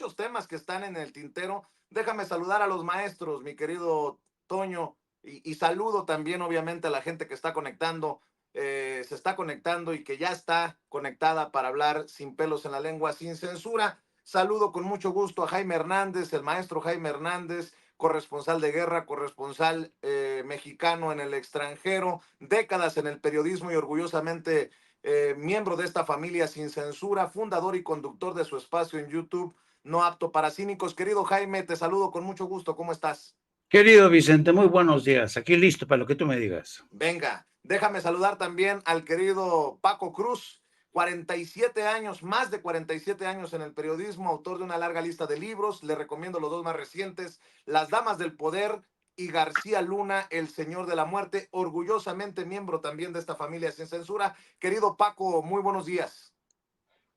muchos temas que están en el tintero. Déjame saludar a los maestros, mi querido Toño, y saludo también obviamente a la gente que está conectando, se está conectando y que ya está conectada para hablar sin pelos en la lengua, sin censura. Saludo con mucho gusto a Jaime Hernández, el maestro Jaime Hernández, corresponsal de guerra, corresponsal mexicano en el extranjero, décadas en el periodismo y orgullosamente miembro de esta familia sin censura, fundador y conductor de su espacio en YouTube, No Apto para Cínicos. Querido Jaime, te saludo con mucho gusto. ¿Cómo estás? Querido Vicente, muy buenos días. Aquí listo para lo que tú me digas. Venga, déjame saludar también al querido Paco Cruz, 47 años, más de 47 años en el periodismo, autor de una larga lista de libros. Le recomiendo los dos más recientes, Las Damas del Poder y García Luna, El Señor de la Muerte, orgullosamente miembro también de esta familia sin censura. Querido Paco, muy buenos días.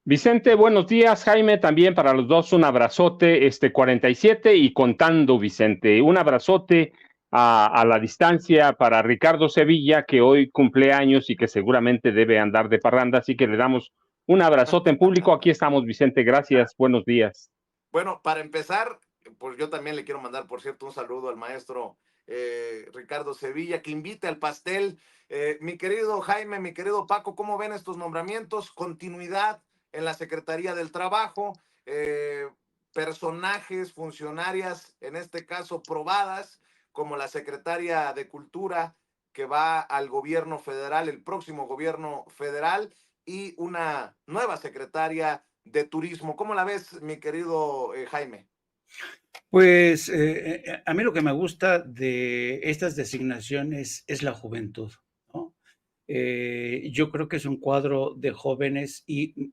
Vicente, buenos días. Jaime, también para los dos un abrazote, 47 y contando, Vicente. Un abrazote a la distancia para Ricardo Sevilla, que hoy cumple años y que seguramente debe andar de parranda, así que le damos un abrazote en público. Aquí estamos, Vicente. Gracias. Buenos días. Bueno, para empezar, pues yo también le quiero mandar, por cierto, un saludo al maestro Ricardo Sevilla, que invite al pastel. Mi querido Jaime, mi querido Paco, ¿cómo ven estos nombramientos? Continuidad en la Secretaría del Trabajo, personajes, funcionarias, en este caso probadas, como la secretaria de Cultura, que va al gobierno federal, el próximo gobierno federal, y una nueva secretaria de turismo. ¿Cómo la ves, mi querido Jaime? Pues a mí lo que me gusta de estas designaciones es la juventud, ¿no? Yo creo que es un cuadro de jóvenes y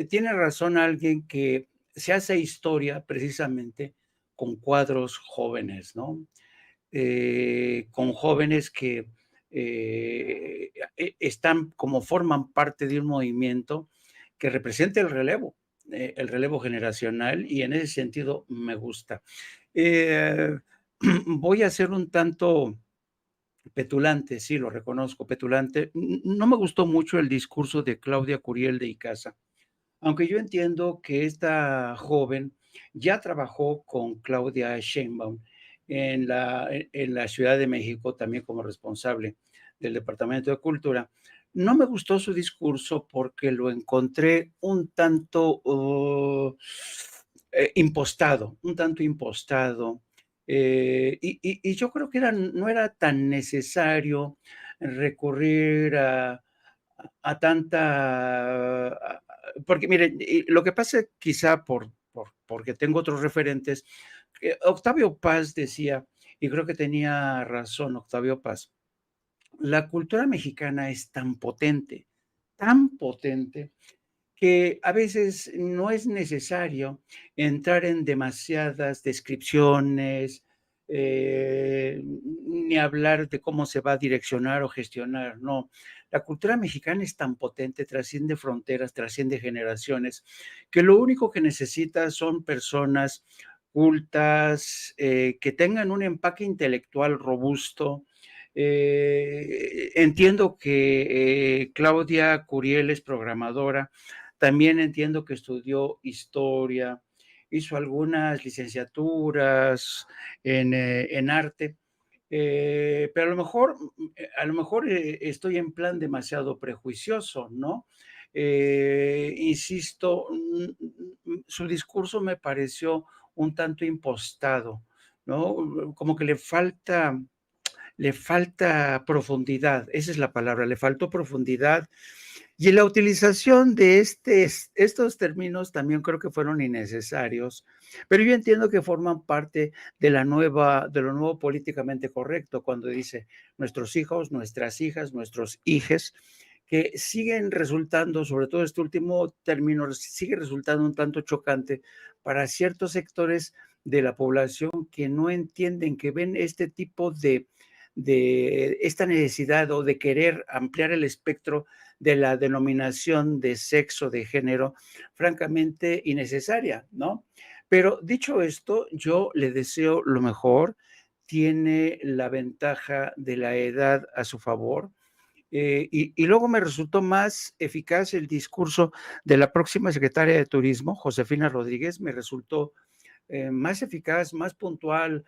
tiene razón alguien que se hace historia precisamente con cuadros jóvenes, ¿no? Con jóvenes que están como forman parte de un movimiento que representa el relevo generacional, y en ese sentido me gusta. Eh, Voy a ser un tanto petulante, sí, lo reconozco, petulante. No me gustó mucho el discurso de Claudia Curiel de Icaza, aunque yo entiendo que esta joven ya trabajó con Claudia Sheinbaum en la Ciudad de México, también como responsable del Departamento de Cultura. No me gustó su discurso porque lo encontré un tanto impostado, un tanto impostado. Y yo creo que no era tan necesario recurrir a tanta, porque miren, lo que pasa quizá porque tengo otros referentes. Octavio Paz decía, y creo que tenía razón Octavio Paz, la cultura mexicana es tan potente, que a veces no es necesario entrar en demasiadas descripciones, ni hablar de cómo se va a direccionar o gestionar, no. La cultura mexicana es tan potente, trasciende fronteras, trasciende generaciones, que lo único que necesita son personas cultas, que tengan un empaque intelectual robusto. Entiendo que Claudia Curiel es programadora, también entiendo que estudió historia, hizo algunas licenciaturas en arte, pero a lo mejor estoy en plan demasiado prejuicioso, ¿no? Insisto, su discurso me pareció un tanto impostado, ¿no? Como que le falta profundidad, esa es la palabra, le faltó profundidad. Y la utilización de estos términos también creo que fueron innecesarios, pero yo entiendo que forman parte de lo nuevo políticamente correcto, cuando dice nuestros hijos, nuestras hijas, nuestros hijes, que siguen resultando, sobre todo este último término, sigue resultando un tanto chocante para ciertos sectores de la población que no entienden, que ven este tipo de esta necesidad o de querer ampliar el espectro de la denominación de sexo, de género, francamente innecesaria, ¿no? Pero dicho esto, yo le deseo lo mejor, tiene la ventaja de la edad a su favor, Y luego me resultó más eficaz el discurso de la próxima secretaria de Turismo, Josefina Rodríguez, me resultó más eficaz, más puntual,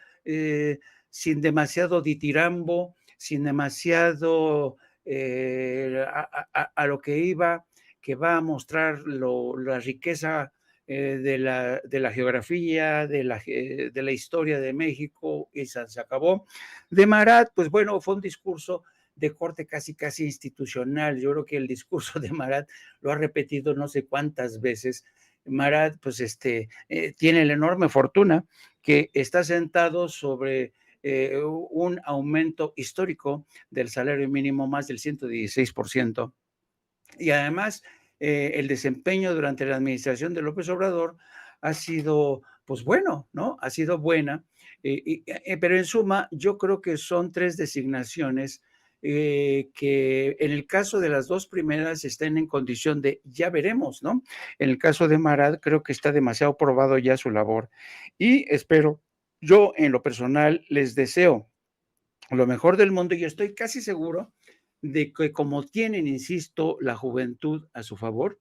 sin demasiado ditirambo, sin demasiado a lo que iba, que va a mostrar la riqueza de la geografía, de la historia de México, y se acabó. De Marat, pues bueno, fue un discurso de corte casi institucional. Yo creo que el discurso de Marat lo ha repetido no sé cuántas veces. Marat, pues tiene la enorme fortuna que está sentado sobre un aumento histórico del salario mínimo, más del 116%. Y además, el desempeño durante la administración de López Obrador ha sido, pues bueno, ¿no? Ha sido buena, pero en suma, yo creo que son 3 designaciones que en el caso de las 2 primeras estén en condición de ya veremos, ¿no? En el caso de Marat, creo que está demasiado probado ya su labor y espero, yo en lo personal les deseo lo mejor del mundo y estoy casi seguro de que como tienen, insisto, la juventud a su favor,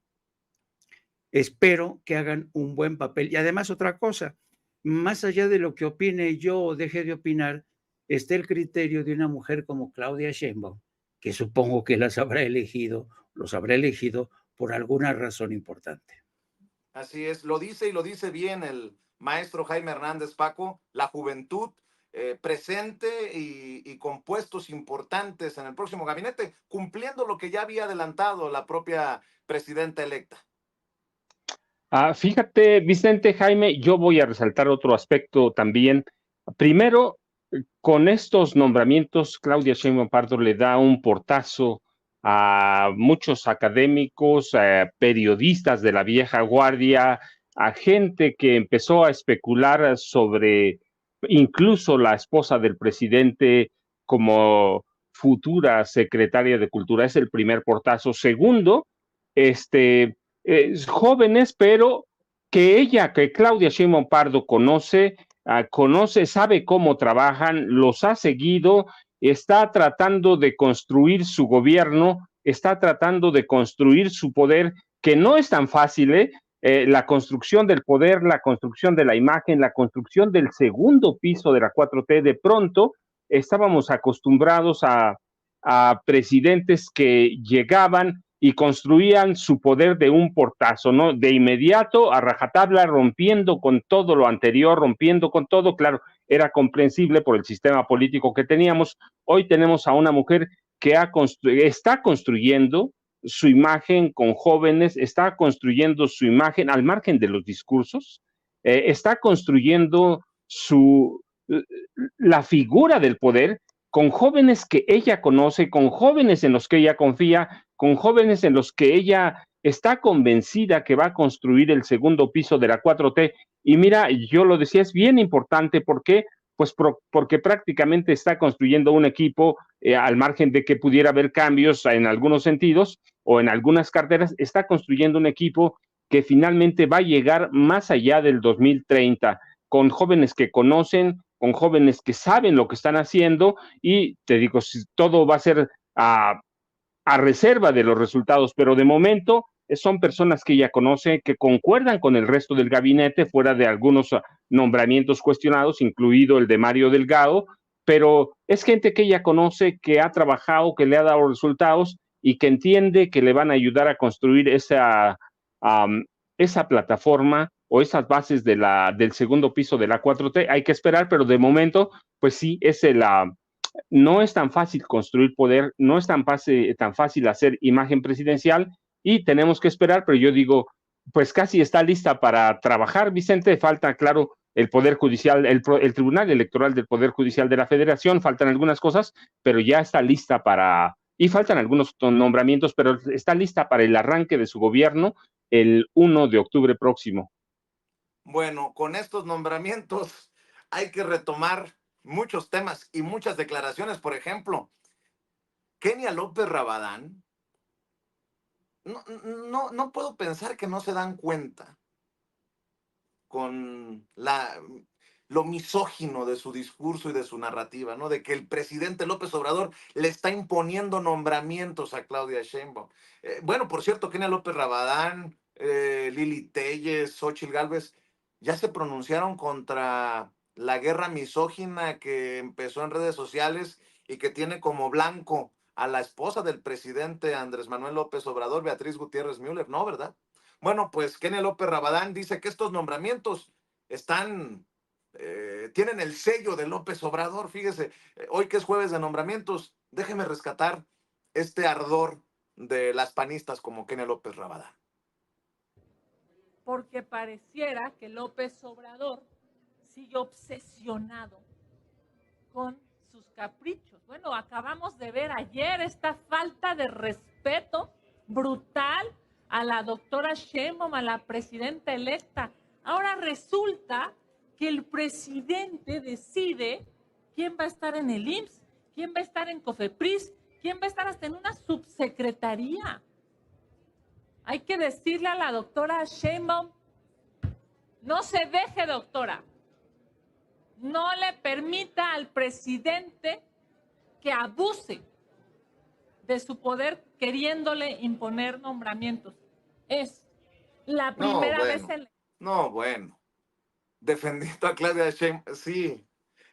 espero que hagan un buen papel. Y además otra cosa, más allá de lo que opine yo o deje de opinar, está el criterio de una mujer como Claudia Sheinbaum, que supongo que los habrá elegido por alguna razón importante. Así es, lo dice y lo dice bien el maestro Jaime Hernández, Paco, la juventud presente y con puestos importantes en el próximo gabinete, cumpliendo lo que ya había adelantado la propia presidenta electa. Fíjate, Vicente, Jaime, yo voy a resaltar otro aspecto también. Primero, con estos nombramientos, Claudia Sheinbaum Pardo le da un portazo a muchos académicos, periodistas de la vieja guardia, a gente que empezó a especular sobre incluso la esposa del presidente como futura secretaria de Cultura. Es el primer portazo. Segundo, jóvenes, pero que Claudia Sheinbaum Pardo conoce, sabe cómo trabajan, los ha seguido, está tratando de construir su gobierno, está tratando de construir su poder, que no es tan fácil, ¿eh? La construcción del poder, la construcción de la imagen, la construcción del segundo piso de la 4T, de pronto estábamos acostumbrados a presidentes que llegaban y construían su poder de un portazo, ¿no? De inmediato, a rajatabla, rompiendo con todo lo anterior, rompiendo con todo, claro, era comprensible por el sistema político que teníamos. Hoy tenemos a una mujer que está construyendo su imagen con jóvenes, está construyendo su imagen al margen de los discursos, está construyendo la figura del poder con jóvenes que ella conoce, con jóvenes en los que ella confía, con jóvenes en los que ella está convencida que va a construir el segundo piso de la 4T. Y mira, yo lo decía, es bien importante porque porque prácticamente está construyendo un equipo al margen de que pudiera haber cambios en algunos sentidos o en algunas carteras, está construyendo un equipo que finalmente va a llegar más allá del 2030, con jóvenes que conocen, con jóvenes que saben lo que están haciendo y te digo, todo va a ser a reserva de los resultados, pero de momento son personas que ella conoce, que concuerdan con el resto del gabinete, fuera de algunos nombramientos cuestionados, incluido el de Mario Delgado, pero es gente que ella conoce, que ha trabajado, que le ha dado resultados y que entiende que le van a ayudar a construir esa plataforma o esas bases del segundo piso de la 4T. Hay que esperar, pero de momento, pues sí, no es tan fácil construir poder, no es tan fácil hacer imagen presidencial y tenemos que esperar, pero yo digo, pues casi está lista para trabajar, Vicente. Falta, claro, el Poder Judicial, el Tribunal Electoral del Poder Judicial de la Federación, faltan algunas cosas, pero ya está lista y faltan algunos nombramientos, pero está lista para el arranque de su gobierno el 1 de octubre próximo. Bueno, con estos nombramientos hay que retomar muchos temas y muchas declaraciones. Por ejemplo, Kenia López Rabadán, no puedo pensar que no se dan cuenta con lo misógino de su discurso y de su narrativa, ¿no? De que el presidente López Obrador le está imponiendo nombramientos a Claudia Sheinbaum. Bueno, por cierto, Kenia López Rabadán, Lili Telles, Xóchitl Gálvez, ya se pronunciaron contra la guerra misógina que empezó en redes sociales y que tiene como blanco a la esposa del presidente Andrés Manuel López Obrador, Beatriz Gutiérrez Müller, ¿no, verdad? Bueno, pues Kenia López Rabadán dice que estos nombramientos están, tienen el sello de López Obrador. Fíjese, hoy que es jueves de nombramientos, déjeme rescatar este ardor de las panistas como Kenia López Rabadán. Porque pareciera que López Obrador sigue obsesionado con sus caprichos. Bueno, acabamos de ver ayer esta falta de respeto brutal a la doctora Sheinbaum, a la presidenta electa. Ahora resulta que el presidente decide quién va a estar en el IMSS, quién va a estar en COFEPRIS, quién va a estar hasta en una subsecretaría. Hay que decirle a la doctora Sheinbaum, no se deje, doctora. No le permita al presidente que abuse de su poder queriéndole imponer nombramientos. Es la primera vez en la... No, bueno. Defendiendo a Claudia Sheinbaum, sí,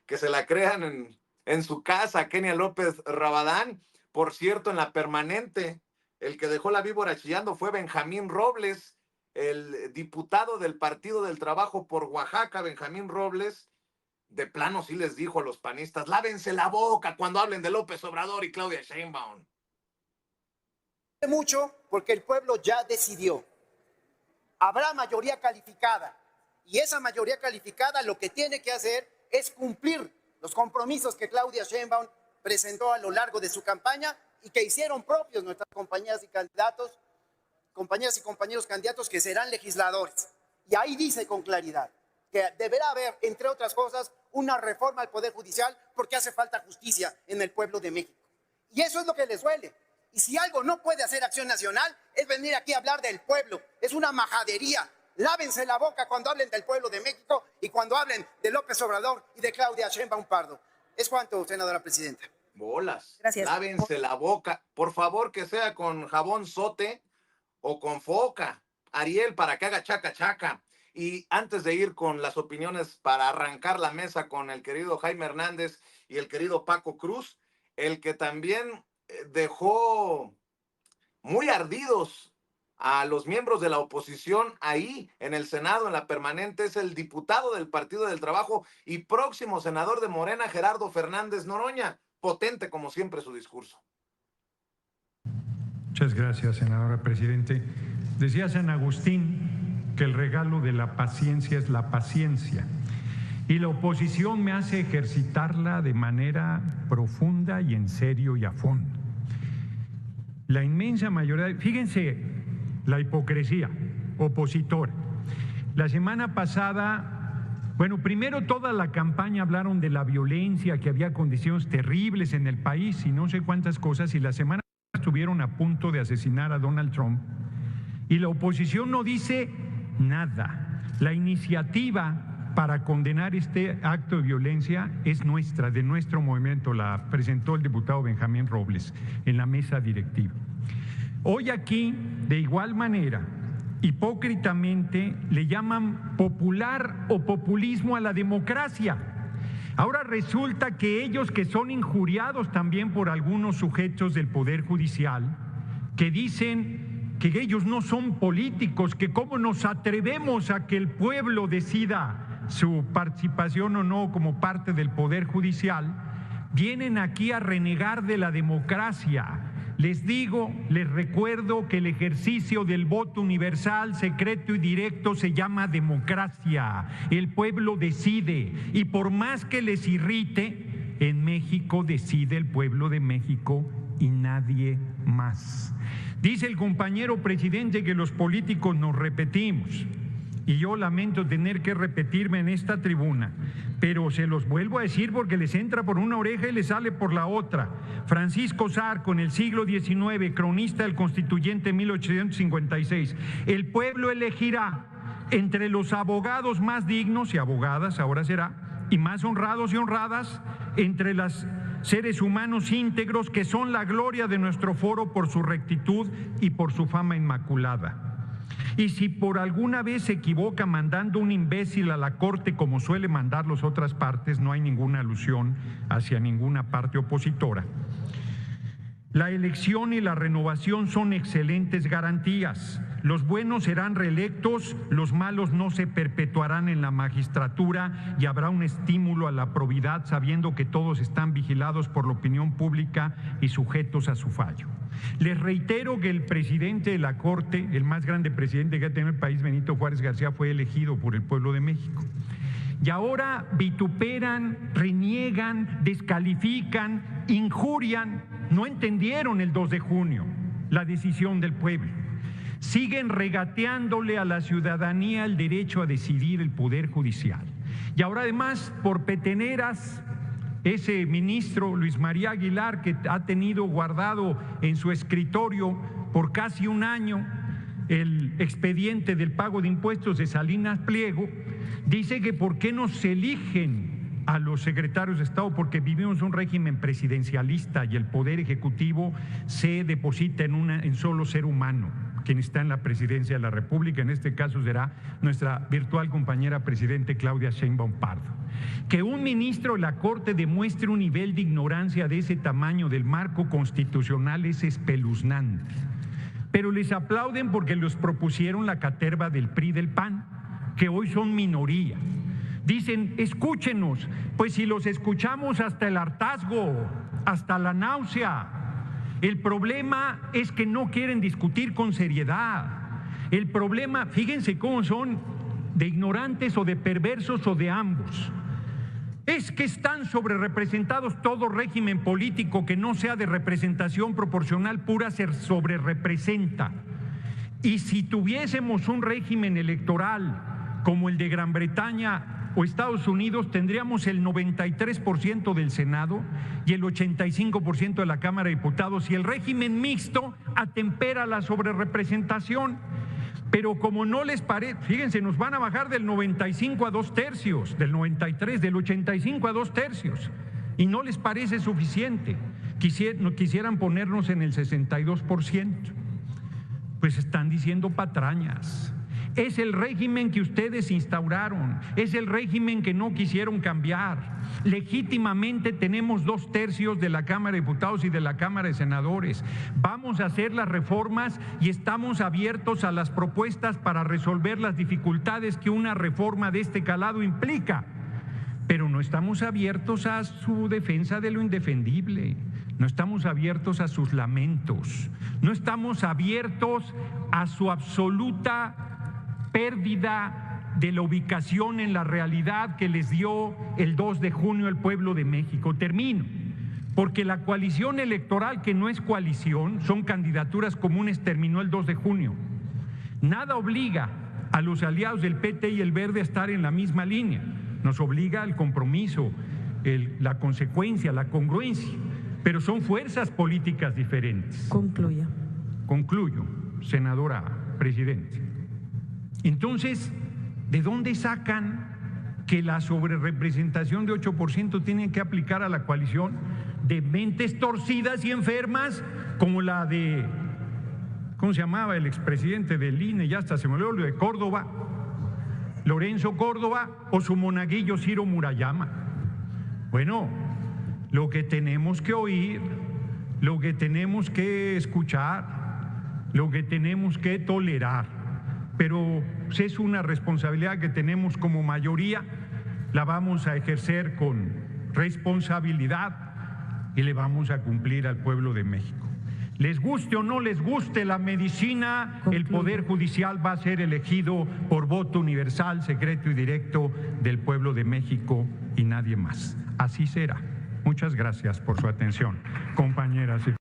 que se la crean en su casa, Kenia López Rabadán. Por cierto, en la permanente, el que dejó la víbora chillando fue Benjamín Robles, el diputado del Partido del Trabajo por Oaxaca, Benjamín Robles. De plano sí les dijo a los panistas, lávense la boca cuando hablen de López Obrador y Claudia Sheinbaum. Mucho porque el pueblo ya decidió. Habrá mayoría calificada y esa mayoría calificada lo que tiene que hacer es cumplir los compromisos que Claudia Sheinbaum presentó a lo largo de su campaña y que hicieron propios nuestras compañeras y candidatos, compañeras y compañeros candidatos que serán legisladores. Y ahí dice con claridad que deberá haber, entre otras cosas, una reforma al Poder Judicial porque hace falta justicia en el pueblo de México. Y eso es lo que les duele. Y si algo no puede hacer Acción Nacional es venir aquí a hablar del pueblo. Es una majadería. Lávense la boca cuando hablen del pueblo de México y cuando hablen de López Obrador y de Claudia Sheinbaum Pardo. Es cuanto, senadora presidenta. Bolas. Gracias. Lávense la boca. Por favor, que sea con jabón Sote o con Foca, Ariel, para que haga chaca chaca. Y antes de ir con las opiniones para arrancar la mesa con el querido Jaime Hernández y el querido Paco Cruz, el que también dejó muy ardidos a los miembros de la oposición ahí en el Senado, en la permanente, es el diputado del Partido del Trabajo y próximo senador de Morena, Gerardo Fernández Noroña. Potente, como siempre, su discurso. Muchas gracias, senadora presidente. Decía San Agustín que el regalo de la paciencia es la paciencia. Y la oposición me hace ejercitarla de manera profunda y en serio y a fondo. La inmensa mayoría, fíjense la hipocresía opositora. La semana pasada, bueno, primero toda la campaña hablaron de la violencia, que había condiciones terribles en el país y no sé cuántas cosas, y la semana estuvieron a punto de asesinar a Donald Trump. Y la oposición no dice nada. La iniciativa para condenar este acto de violencia es nuestra, de nuestro movimiento, la presentó el diputado Benjamín Robles en la mesa directiva. Hoy aquí, de igual manera, hipócritamente, le llaman popular o populismo a la democracia. Ahora resulta que ellos, que son injuriados también por algunos sujetos del Poder Judicial, que dicen que ellos no son políticos, que cómo nos atrevemos a que el pueblo decida su participación o no como parte del Poder Judicial, vienen aquí a renegar de la democracia. Les digo, les recuerdo que el ejercicio del voto universal, secreto y directo se llama democracia. El pueblo decide y por más que les irrite, en México decide el pueblo de México y nadie más. Dice el compañero presidente que los políticos nos repetimos y yo lamento tener que repetirme en esta tribuna, pero se los vuelvo a decir porque les entra por una oreja y les sale por la otra. Francisco Zarco, en el siglo XIX, cronista del Constituyente 1856, el pueblo elegirá entre los abogados más dignos y abogadas, ahora será, y más honrados y honradas entre los seres humanos íntegros que son la gloria de nuestro foro por su rectitud y por su fama inmaculada. Y si por alguna vez se equivoca mandando un imbécil a la corte como suele mandar las otras partes, no hay ninguna alusión hacia ninguna parte opositora. La elección y la renovación son excelentes garantías. Los buenos serán reelectos, los malos no se perpetuarán en la magistratura y habrá un estímulo a la probidad sabiendo que todos están vigilados por la opinión pública y sujetos a su fallo. Les reitero que el presidente de la Corte, el más grande presidente que ha tenido el país, Benito Juárez García, fue elegido por el pueblo de México. Y ahora vituperan, reniegan, descalifican, injurian. No entendieron el 2 de junio la decisión del pueblo. Siguen regateándole a la ciudadanía el derecho a decidir el Poder Judicial. Y ahora además, por peteneras, ese ministro Luis María Aguilar, que ha tenido guardado en su escritorio por casi un año el expediente del pago de impuestos de Salinas Pliego, dice que por qué no se eligen a los secretarios de Estado, porque vivimos un régimen presidencialista y el poder ejecutivo se deposita en solo ser humano, quien está en la presidencia de la República. En este caso será nuestra virtual compañera presidente Claudia Sheinbaum Pardo. Que un ministro de la Corte demuestre un nivel de ignorancia de ese tamaño del marco constitucional es espeluznante. Pero les aplauden porque los propusieron la caterva del PRI y del PAN, que hoy son minoría. Dicen, escúchenos, pues si los escuchamos hasta el hartazgo, hasta la náusea. El problema es que no quieren discutir con seriedad. El problema, fíjense cómo son de ignorantes o de perversos o de ambos. Es que están sobrerepresentados. Todo régimen político que no sea de representación proporcional pura se sobrerepresenta. Y si tuviésemos un régimen electoral como el de Gran Bretaña o Estados Unidos, tendríamos el 93% del Senado y el 85% de la Cámara de Diputados, y el régimen mixto atempera la sobrerepresentación. Pero como no les parece, fíjense, nos van a bajar del 95 a 2/3, del 93, del 85 a 2/3, y no les parece suficiente. Quisieran ponernos en el 62%. Pues están diciendo patrañas. Es el régimen que ustedes instauraron, es el régimen que no quisieron cambiar. Legítimamente tenemos 2/3 de la Cámara de Diputados y de la Cámara de Senadores. Vamos a hacer las reformas y estamos abiertos a las propuestas para resolver las dificultades que una reforma de este calado implica. Pero no estamos abiertos a su defensa de lo indefendible, no estamos abiertos a sus lamentos, no estamos abiertos a su absoluta pérdida de la ubicación en la realidad que les dio el 2 de junio el pueblo de México. Termino, porque la coalición electoral, que no es coalición, son candidaturas comunes, terminó el 2 de junio. Nada obliga a los aliados del PT y el Verde a estar en la misma línea. Nos obliga el compromiso, la consecuencia, la congruencia, pero son fuerzas políticas diferentes. Concluya. Concluyo, senadora presidente. Entonces, ¿de dónde sacan que la sobrerepresentación de 8% tienen que aplicar a la coalición? De mentes torcidas y enfermas como la de, ¿cómo se llamaba el expresidente del INE? Ya hasta se me olvidó, lo de Córdoba, Lorenzo Córdoba, o su monaguillo Ciro Murayama. Bueno, lo que tenemos que oír, lo que tenemos que escuchar, lo que tenemos que tolerar, pero es una responsabilidad que tenemos como mayoría, la vamos a ejercer con responsabilidad y le vamos a cumplir al pueblo de México. Les guste o no les guste la medicina, el Poder Judicial va a ser elegido por voto universal, secreto y directo del pueblo de México y nadie más. Así será. Muchas gracias por su atención, compañeras y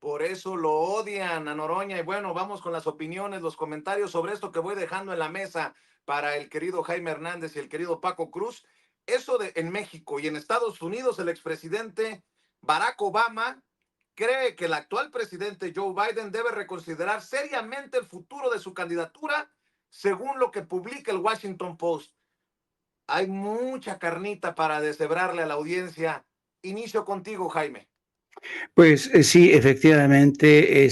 Por eso lo odian a Noroña. Y bueno, vamos con las opiniones, los comentarios sobre esto que voy dejando en la mesa para el querido Jaime Hernández y el querido Paco Cruz. Eso de en México y en Estados Unidos, el expresidente Barack Obama cree que el actual presidente Joe Biden debe reconsiderar seriamente el futuro de su candidatura, según lo que publica el Washington Post. hay mucha carnita para deshebrarle a la audiencia. Inicio contigo, Jaime. Pues sí, efectivamente,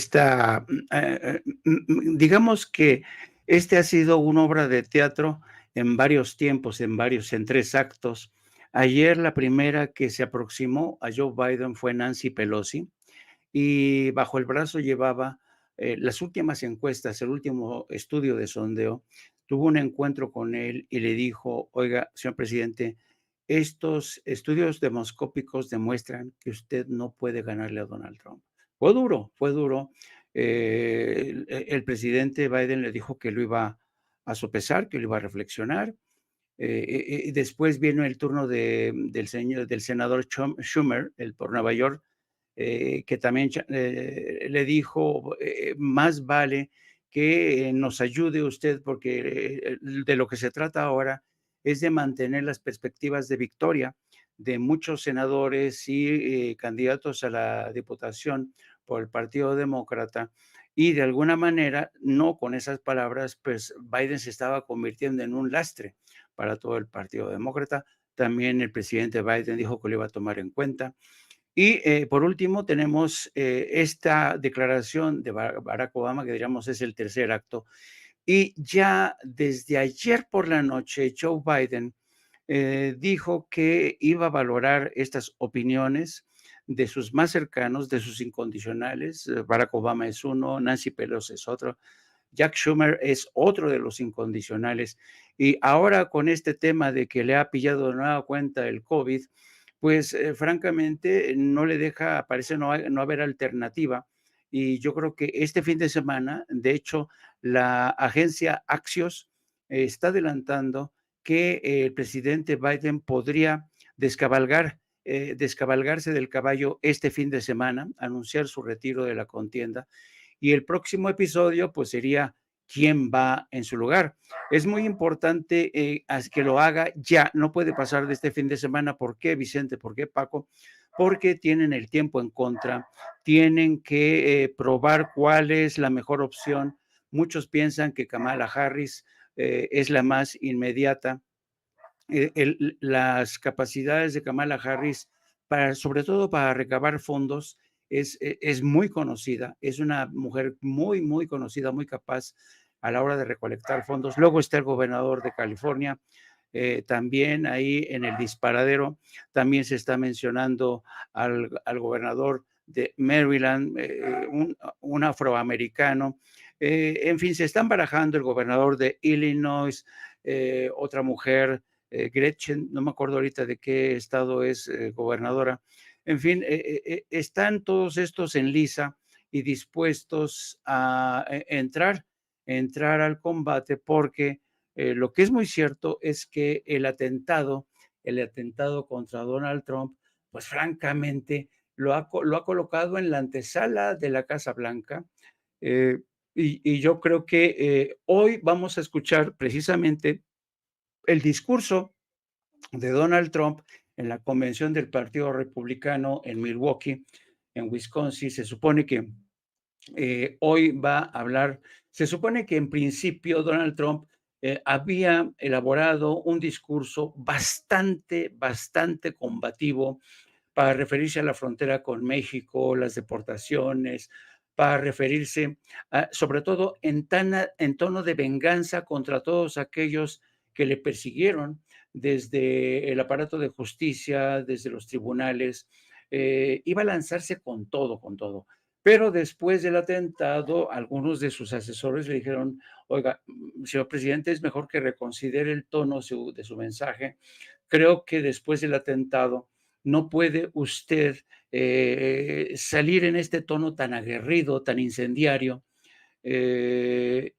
digamos que este ha sido una obra de teatro en varios tiempos, en 3 actos. Ayer la primera que se aproximó a Joe Biden fue Nancy Pelosi, y bajo el brazo llevaba las últimas encuestas, el último estudio de sondeo. Tuvo un encuentro con él y le dijo: oiga, señor presidente, estos estudios demoscópicos demuestran que usted no puede ganarle a Donald Trump. Fue duro, fue duro. El presidente Biden le dijo que lo iba a sopesar, que lo iba a reflexionar. Después vino el turno del senador Schumer, el por Nueva York, que también le dijo: más vale que nos ayude usted, porque de lo que se trata ahora es de mantener las perspectivas de victoria de muchos senadores y candidatos a la diputación por el Partido Demócrata. Y de alguna manera, no con esas palabras, pues Biden se estaba convirtiendo en un lastre para todo el Partido Demócrata. También el presidente Biden dijo que lo iba a tomar en cuenta. Y por último, tenemos esta declaración de Barack Obama, que diríamos es el tercer acto. Y ya desde ayer por la noche, Joe Biden dijo que iba a valorar estas opiniones de sus más cercanos, de sus incondicionales. Barack Obama es uno, Nancy Pelosi es otro, Jack Schumer es otro de los incondicionales. Y ahora con este tema de que le ha pillado de nueva cuenta el COVID, pues francamente no le deja, parece no haber alternativa. Y yo creo que este fin de semana, de hecho, la agencia Axios está adelantando que el presidente Biden podría descabalgarse del caballo este fin de semana, anunciar su retiro de la contienda. Y el próximo episodio, pues sería quién va en su lugar. Es muy importante que lo haga ya, no puede pasar de este fin de semana. ¿Por qué, Vicente? ¿Por qué, Paco? Porque tienen el tiempo en contra, tienen que probar cuál es la mejor opción. Muchos piensan que Kamala Harris es la más inmediata. Las capacidades de Kamala Harris, sobre todo para recabar fondos, es muy conocida, es una mujer muy, muy conocida, muy capaz a la hora de recolectar fondos. Luego está el gobernador de California, también ahí en el disparadero, también se está mencionando al gobernador de Maryland, un afroamericano. En fin, se están barajando el gobernador de Illinois, otra mujer, Gretchen, no me acuerdo ahorita de qué estado es gobernadora. En fin, están todos estos en lisa y dispuestos a entrar al combate, porque lo que es muy cierto es que el atentado contra Donald Trump, pues francamente lo ha colocado en la antesala de la Casa Blanca. Y yo creo que hoy vamos a escuchar precisamente el discurso de Donald Trump en la convención del Partido Republicano en Milwaukee, en Wisconsin. Se supone que hoy va a hablar, se supone que en principio Donald Trump había elaborado un discurso bastante combativo para referirse a la frontera con México, las deportaciones, para referirse sobre todo en tono de venganza contra todos aquellos que le persiguieron desde el aparato de justicia, desde los tribunales. Iba a lanzarse con todo, con todo. Pero después del atentado, algunos de sus asesores le dijeron: oiga, señor presidente, es mejor que reconsidere el tono de su mensaje. Creo que después del atentado no puede usted salir en este tono tan aguerrido, tan incendiario. Le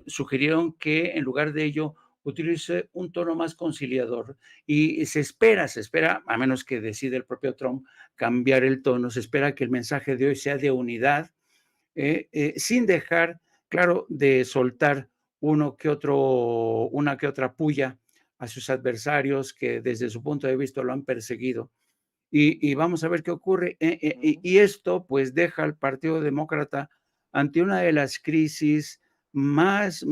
sugirieron que en lugar de ello utilice un tono más conciliador. Y se espera, a menos que decida el propio Trump cambiar el tono, se espera que el mensaje de hoy sea de unidad, sin dejar, claro, de soltar una que otra puya a sus adversarios que desde su punto de vista lo han perseguido. Y vamos a ver qué ocurre. Y esto pues deja al Partido Demócrata ante una de las crisis más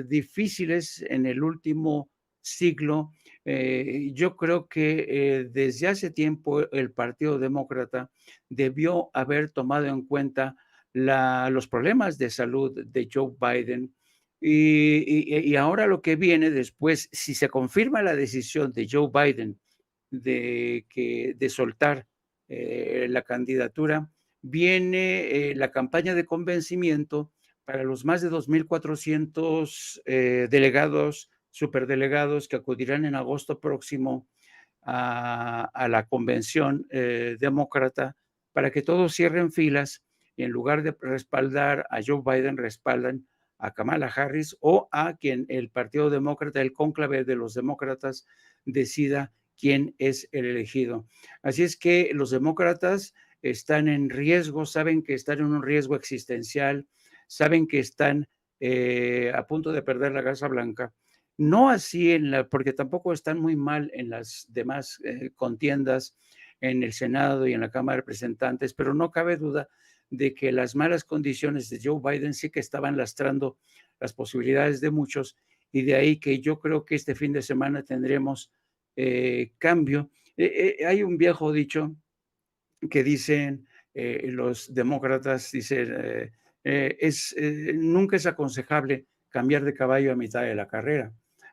difíciles en el último siglo. Yo creo que desde hace tiempo el Partido Demócrata debió haber tomado en cuenta los problemas de salud de Joe Biden. Y ahora lo que viene después, si se confirma la decisión de Joe Biden de soltar la candidatura, viene la campaña de convencimiento para los más de 2.400 delegados, superdelegados que acudirán en agosto próximo a la convención demócrata, para que todos cierren filas y en lugar de respaldar a Joe Biden, respaldan a Kamala Harris o a quien el Partido Demócrata, el cónclave de los demócratas, decida quién es el elegido. Así es que los demócratas están en riesgo, saben que están en un riesgo existencial, saben que están a punto de perder la Casa Blanca. No así porque tampoco están muy mal en las demás contiendas en el Senado y en la Cámara de Representantes, pero no cabe duda de que las malas condiciones de Joe Biden sí que estaban lastrando las posibilidades de muchos, y de ahí que yo creo que este fin de semana tendremos cambio. Hay un viejo dicho que dicen los demócratas, dicen, nunca es aconsejable cambiar de caballo a mitad de la carrera,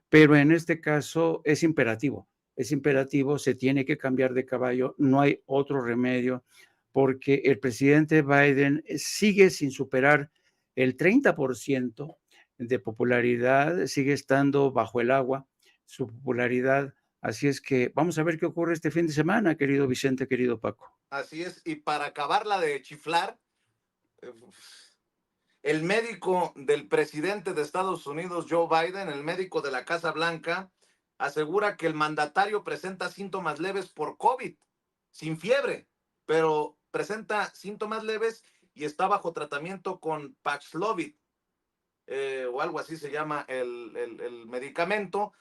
pero en este caso es imperativo, se tiene que cambiar de caballo, no hay otro remedio, porque el presidente Biden sigue sin superar el 30% de popularidad, sigue estando bajo el agua su popularidad. Así es que vamos a ver qué ocurre este fin de semana, querido Vicente, querido Paco. Así es, y para acabarla de chiflar, el médico del presidente de Estados Unidos, Joe Biden, el médico de la Casa Blanca, asegura que el mandatario presenta síntomas leves por COVID, sin fiebre, pero presenta síntomas leves y está bajo tratamiento con Paxlovid, o algo así se llama el medicamento,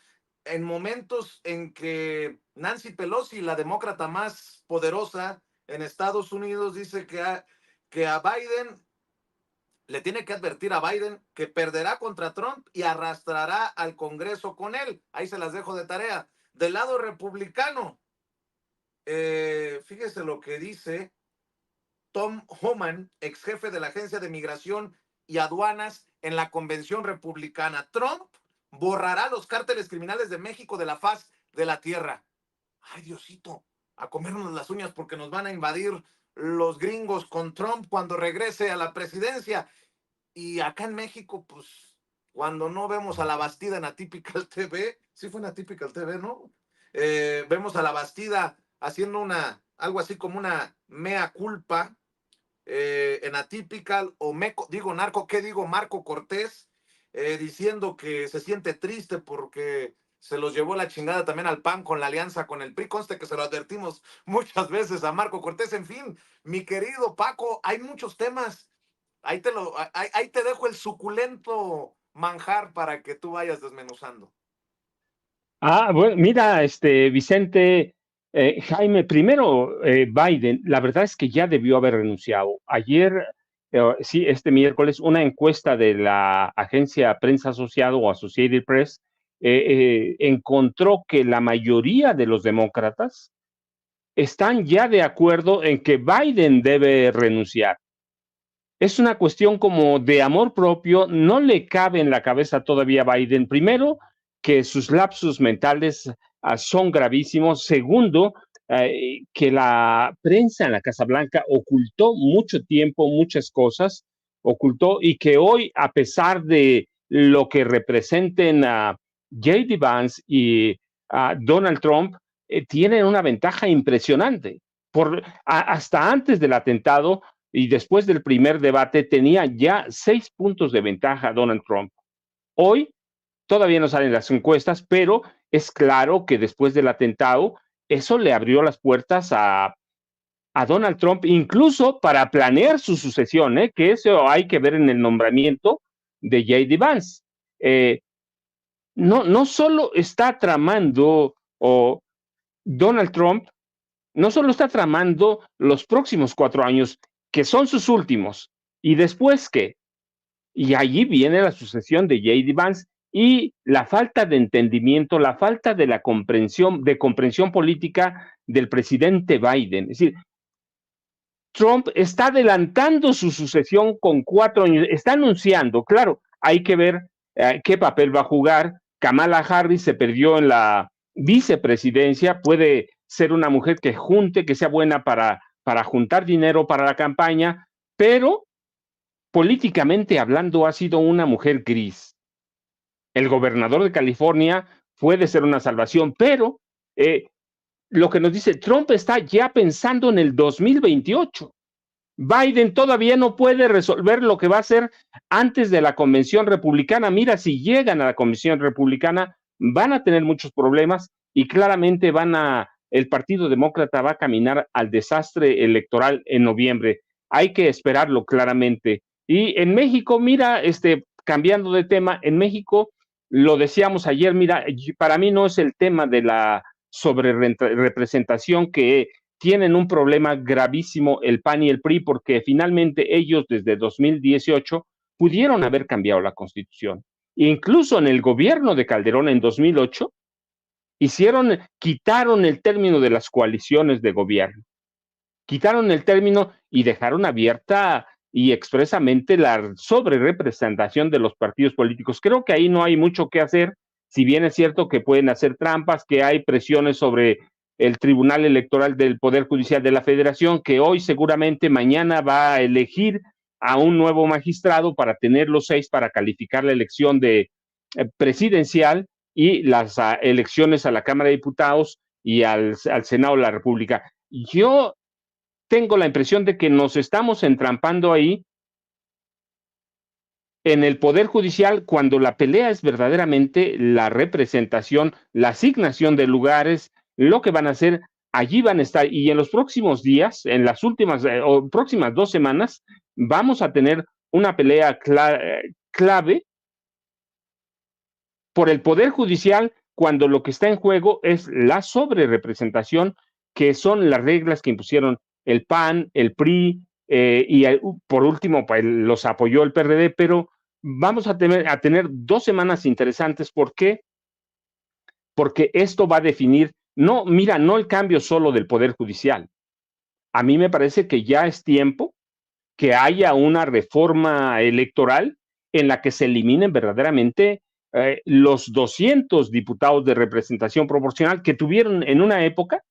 en momentos en que Nancy Pelosi, la demócrata más poderosa en Estados Unidos, dice que a Biden le tiene que advertir a Biden que perderá contra Trump y arrastrará al Congreso con él. Ahí se las dejo de tarea. Del lado republicano, fíjese lo que dice Tom Homan, ex jefe de la Agencia de Migración y Aduanas en la Convención Republicana. Trump borrará los cárteles criminales de México de la faz de la tierra. Ay, Diosito, a comernos las uñas porque nos van a invadir los gringos con Trump cuando regrese a la presidencia. Y acá en México, pues, cuando no vemos a la Bastida en Atypical TV, sí fue en Atypical TV, ¿no? Vemos a la Bastida haciendo algo así como una mea culpa en Atypical, o Marco Cortés, diciendo que se siente triste porque se los llevó la chingada también al PAN con la alianza con el PRI. Conste que se lo advertimos muchas veces a Marco Cortés. En fin, mi querido Paco, hay muchos temas. Ahí te dejo el suculento manjar para que tú vayas desmenuzando. Bueno, mira, Vicente, Jaime, primero, Biden, la verdad es que ya debió haber renunciado. Ayer, sí, este miércoles, una encuesta de la agencia Prensa Asociado o Associated Press encontró que la mayoría de los demócratas están ya de acuerdo en que Biden debe renunciar. Es una cuestión como de amor propio, no le cabe en la cabeza todavía a Biden. Primero, que sus lapsus mentales son gravísimos. Segundo, que la prensa en la Casa Blanca ocultó mucho tiempo muchas cosas, ocultó, y que hoy, a pesar de lo que representen a J.D. Vance y a Donald Trump, tienen una ventaja impresionante. Hasta antes del atentado y después del primer debate tenía ya 6 puntos de ventaja Donald Trump. Hoy todavía no salen las encuestas, pero es claro que después del atentado eso le abrió las puertas a Donald Trump, incluso para planear su sucesión, que eso hay que ver en el nombramiento de J.D. Vance. No solo está tramando Donald Trump, no solo está tramando los próximos 4 años, que son sus últimos, y después, ¿qué? Y allí viene la sucesión de J.D. Vance, y la falta de entendimiento, la falta de la comprensión política del presidente Biden. Es decir, Trump está adelantando su sucesión con 4 años, está anunciando, claro, hay que ver qué papel va a jugar. Kamala Harris se perdió en la vicepresidencia, puede ser una mujer que junte, que sea buena para juntar dinero para la campaña, pero políticamente hablando ha sido una mujer gris. El gobernador de California puede ser una salvación, pero lo que nos dice Trump está ya pensando en el 2028. Biden todavía no puede resolver lo que va a hacer antes de la convención republicana. Mira, si llegan a la convención republicana, van a tener muchos problemas y claramente el Partido Demócrata va a caminar al desastre electoral en noviembre. Hay que esperarlo claramente. Y en México, mira, cambiando de tema, en México, lo decíamos ayer, mira, para mí no es el tema de la sobrerepresentación que tienen un problema gravísimo el PAN y el PRI, porque finalmente ellos desde 2018 pudieron haber cambiado la Constitución. Incluso en el gobierno de Calderón en 2008, quitaron el término de las coaliciones de gobierno. Quitaron el término y dejaron abierta y expresamente la sobrerepresentación de los partidos políticos. Creo que ahí no hay mucho que hacer, si bien es cierto que pueden hacer trampas, que hay presiones sobre el Tribunal Electoral del Poder Judicial de la Federación, que hoy seguramente mañana va a elegir a un nuevo magistrado para tener los 6 para calificar la elección presidencial y las elecciones a la Cámara de Diputados y al Senado de la República. Yo tengo la impresión de que nos estamos entrampando ahí en el Poder Judicial cuando la pelea es verdaderamente la representación, la asignación de lugares, lo que van a hacer, allí van a estar, y en los próximos días, en las próximas 2 semanas, vamos a tener una pelea clave por el Poder Judicial cuando lo que está en juego es la sobrerepresentación, que son las reglas que impusieron el PAN, el PRI, y por último, pues, los apoyó el PRD, pero vamos a tener 2 semanas interesantes. ¿Por qué? Porque esto va a definir, no el cambio solo del Poder Judicial. A mí me parece que ya es tiempo que haya una reforma electoral en la que se eliminen verdaderamente los 200 diputados de representación proporcional que tuvieron en una época,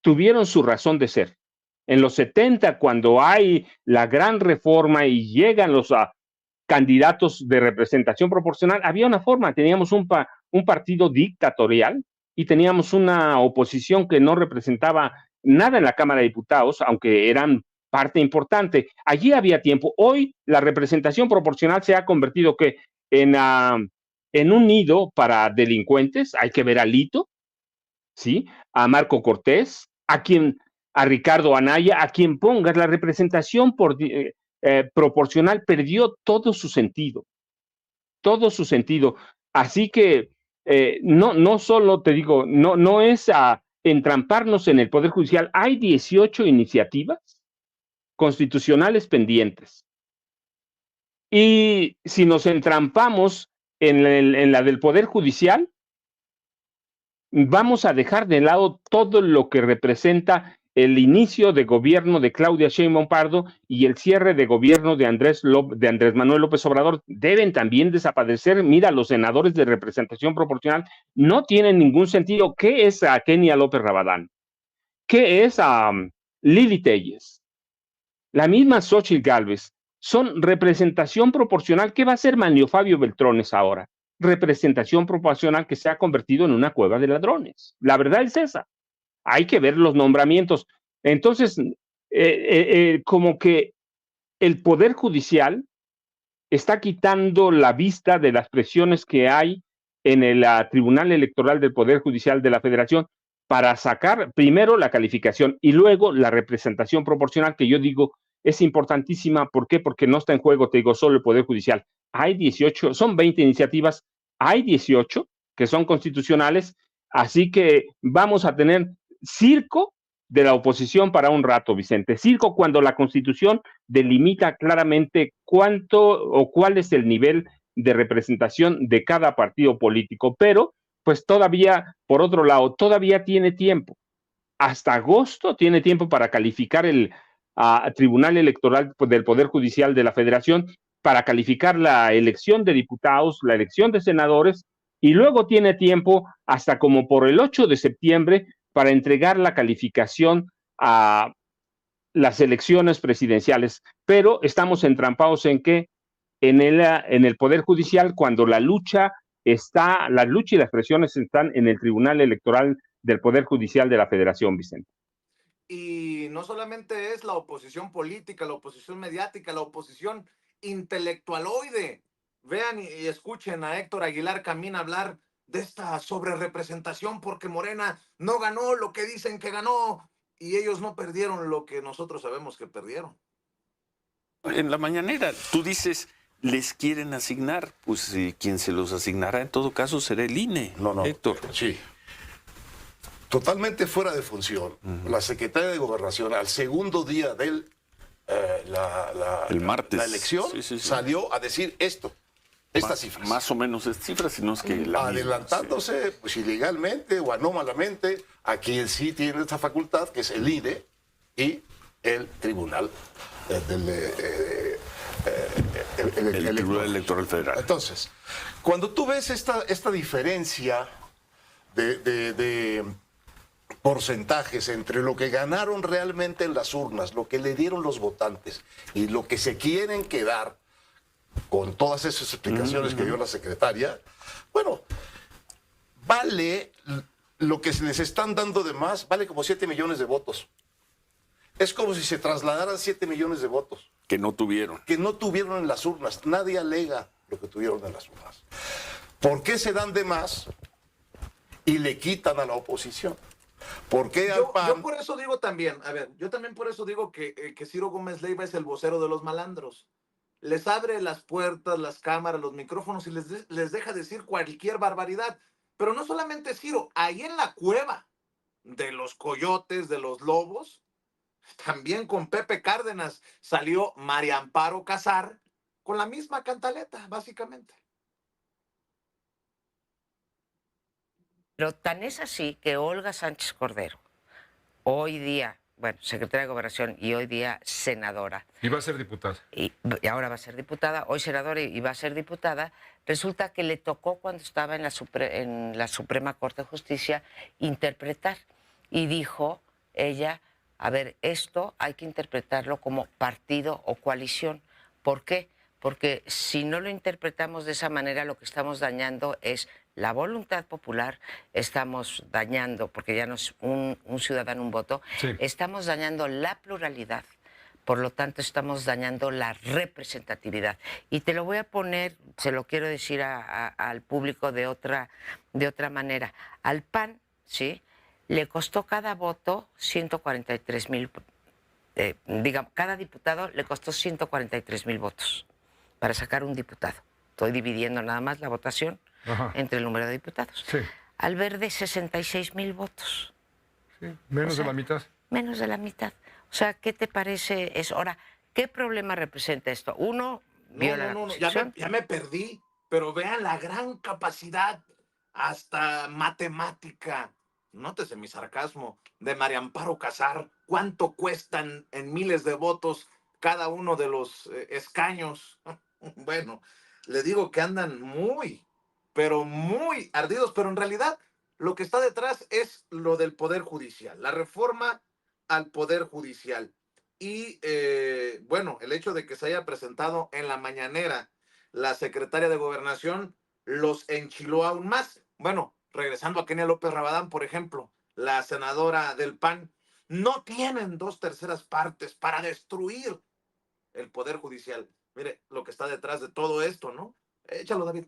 tuvieron su razón de ser. En los 70, cuando hay la gran reforma y llegan los candidatos de representación proporcional, había una forma, teníamos un partido dictatorial y teníamos una oposición que no representaba nada en la Cámara de Diputados, aunque eran parte importante. Allí había tiempo. Hoy la representación proporcional se ha convertido en un nido para delincuentes. Hay que ver a Lito, ¿sí? A Marco Cortés, a Ricardo Anaya, a quien pongas. La representación proporcional perdió todo su sentido. Así que no solo te digo, no es entramparnos en el Poder Judicial. Hay 18 iniciativas constitucionales pendientes. Y si nos entrampamos en la del Poder Judicial, vamos a dejar de lado todo lo que representa el inicio de gobierno de Claudia Sheinbaum Pardo y el cierre de gobierno de Andrés Manuel López Obrador. Deben también desaparecer. Mira, los senadores de representación proporcional no tienen ningún sentido. ¿Qué es a Kenia López Rabadán? ¿Qué es a Lili Telles? La misma Xóchitl Gálvez. Son representación proporcional. ¿Qué va a hacer Manlio Fabio Beltrones ahora? Representación proporcional que se ha convertido en una cueva de ladrones. La verdad es esa. Hay que ver los nombramientos. Entonces, como que el Poder Judicial está quitando la vista de las presiones que hay en el Tribunal Electoral del Poder Judicial de la Federación para sacar primero la calificación y luego la representación proporcional, que yo digo es importantísima. ¿Por qué? Porque no está en juego, te digo, solo el Poder Judicial. Hay 18, son 20 iniciativas, hay 18 que son constitucionales, así que vamos a tener circo de la oposición para un rato, Vicente. Circo cuando la Constitución delimita claramente cuánto o cuál es el nivel de representación de cada partido político, pero pues todavía, por otro lado, todavía tiene tiempo. Hasta agosto tiene tiempo para calificar el Tribunal Electoral del Poder Judicial de la Federación, para calificar la elección de diputados, la elección de senadores, y luego tiene tiempo hasta como por el 8 de septiembre para entregar la calificación a las elecciones presidenciales. Pero estamos entrampados en que en el Poder Judicial, cuando la lucha y las presiones están en el Tribunal Electoral del Poder Judicial de la Federación, Vicente. Y no solamente es la oposición política, la oposición mediática, la oposición intelectualoide. Vean y escuchen a Héctor Aguilar Camín hablar de esta sobrerepresentación porque Morena no ganó lo que dicen que ganó y ellos no perdieron lo que nosotros sabemos que perdieron. En la mañanera, tú dices, les quieren asignar, pues quien se los asignará en todo caso será el INE. No, Héctor. Sí. Totalmente fuera de función. La secretaria de Gobernación, al segundo día del el martes, la elección, salió a decir estas cifras. Más o menos estas cifras, sino es que adelantándose, pues ilegalmente o anómalamente, a quien sí tiene esta facultad, que es el INE y el Tribunal el Tribunal Electoral Federal. Entonces, cuando tú ves esta diferencia de porcentajes entre lo que ganaron realmente en las urnas, lo que le dieron los votantes y lo que se quieren quedar con todas esas explicaciones que dio la secretaria, bueno, vale lo que les están dando de más, vale como 7 millones de votos. Es como si se trasladaran 7 millones de votos. Que no tuvieron. Que no tuvieron en las urnas. Nadie alega lo que tuvieron en las urnas. ¿Por qué se dan de más y le quitan a la oposición? ¿Por qué al PAN? Yo por eso digo también, a ver, yo también por eso digo que Ciro Gómez Leiva es el vocero de los malandros. Les abre las puertas, las cámaras, los micrófonos y les deja decir cualquier barbaridad. Pero no solamente Ciro, ahí en la cueva de los coyotes, de los lobos, también con Pepe Cárdenas salió María Amparo Casar con la misma cantaleta, básicamente. Pero tan es así que Olga Sánchez Cordero, hoy día, bueno, secretaria de Gobernación y hoy día senadora. Y va a ser diputada. Y ahora va a ser diputada, hoy senadora y va a ser diputada. Resulta que le tocó cuando estaba en la Suprema Corte de Justicia interpretar. Y dijo ella, a ver, esto hay que interpretarlo como partido o coalición. ¿Por qué? Porque si no lo interpretamos de esa manera, lo que estamos dañando es la voluntad popular, estamos dañando, porque ya no es un ciudadano un voto, sí. Estamos dañando la pluralidad, por lo tanto estamos dañando la representatividad. Y te lo voy a poner, se lo quiero decir al público de otra manera. Al PAN, ¿sí?, le costó cada voto 143,000, digamos, cada diputado le costó 143,000 votos para sacar un diputado. Estoy dividiendo nada más la votación entre el número de diputados. Sí. Al Verde, 66,000 votos. Sí, menos de la mitad. Menos de la mitad. O sea, ¿qué te parece eso? Ahora, ¿qué problema representa esto? Uno, viola la Constitución. Ya me perdí, pero vean la gran capacidad, hasta matemática, nótese mi sarcasmo, de María Amparo Casar. ¿Cuánto cuestan en miles de votos cada uno de los escaños? Bueno, le digo que andan muy, pero muy ardidos, pero en realidad lo que está detrás es lo del Poder Judicial, la reforma al Poder Judicial. Y bueno, el hecho de que se haya presentado en la mañanera la secretaria de Gobernación los enchiló aún más. Bueno, regresando a Kenia López Rabadán, por ejemplo, la senadora del PAN, no tienen 2/3 partes para destruir el Poder Judicial. Mire lo que está detrás de todo esto, ¿no? Échalo, David.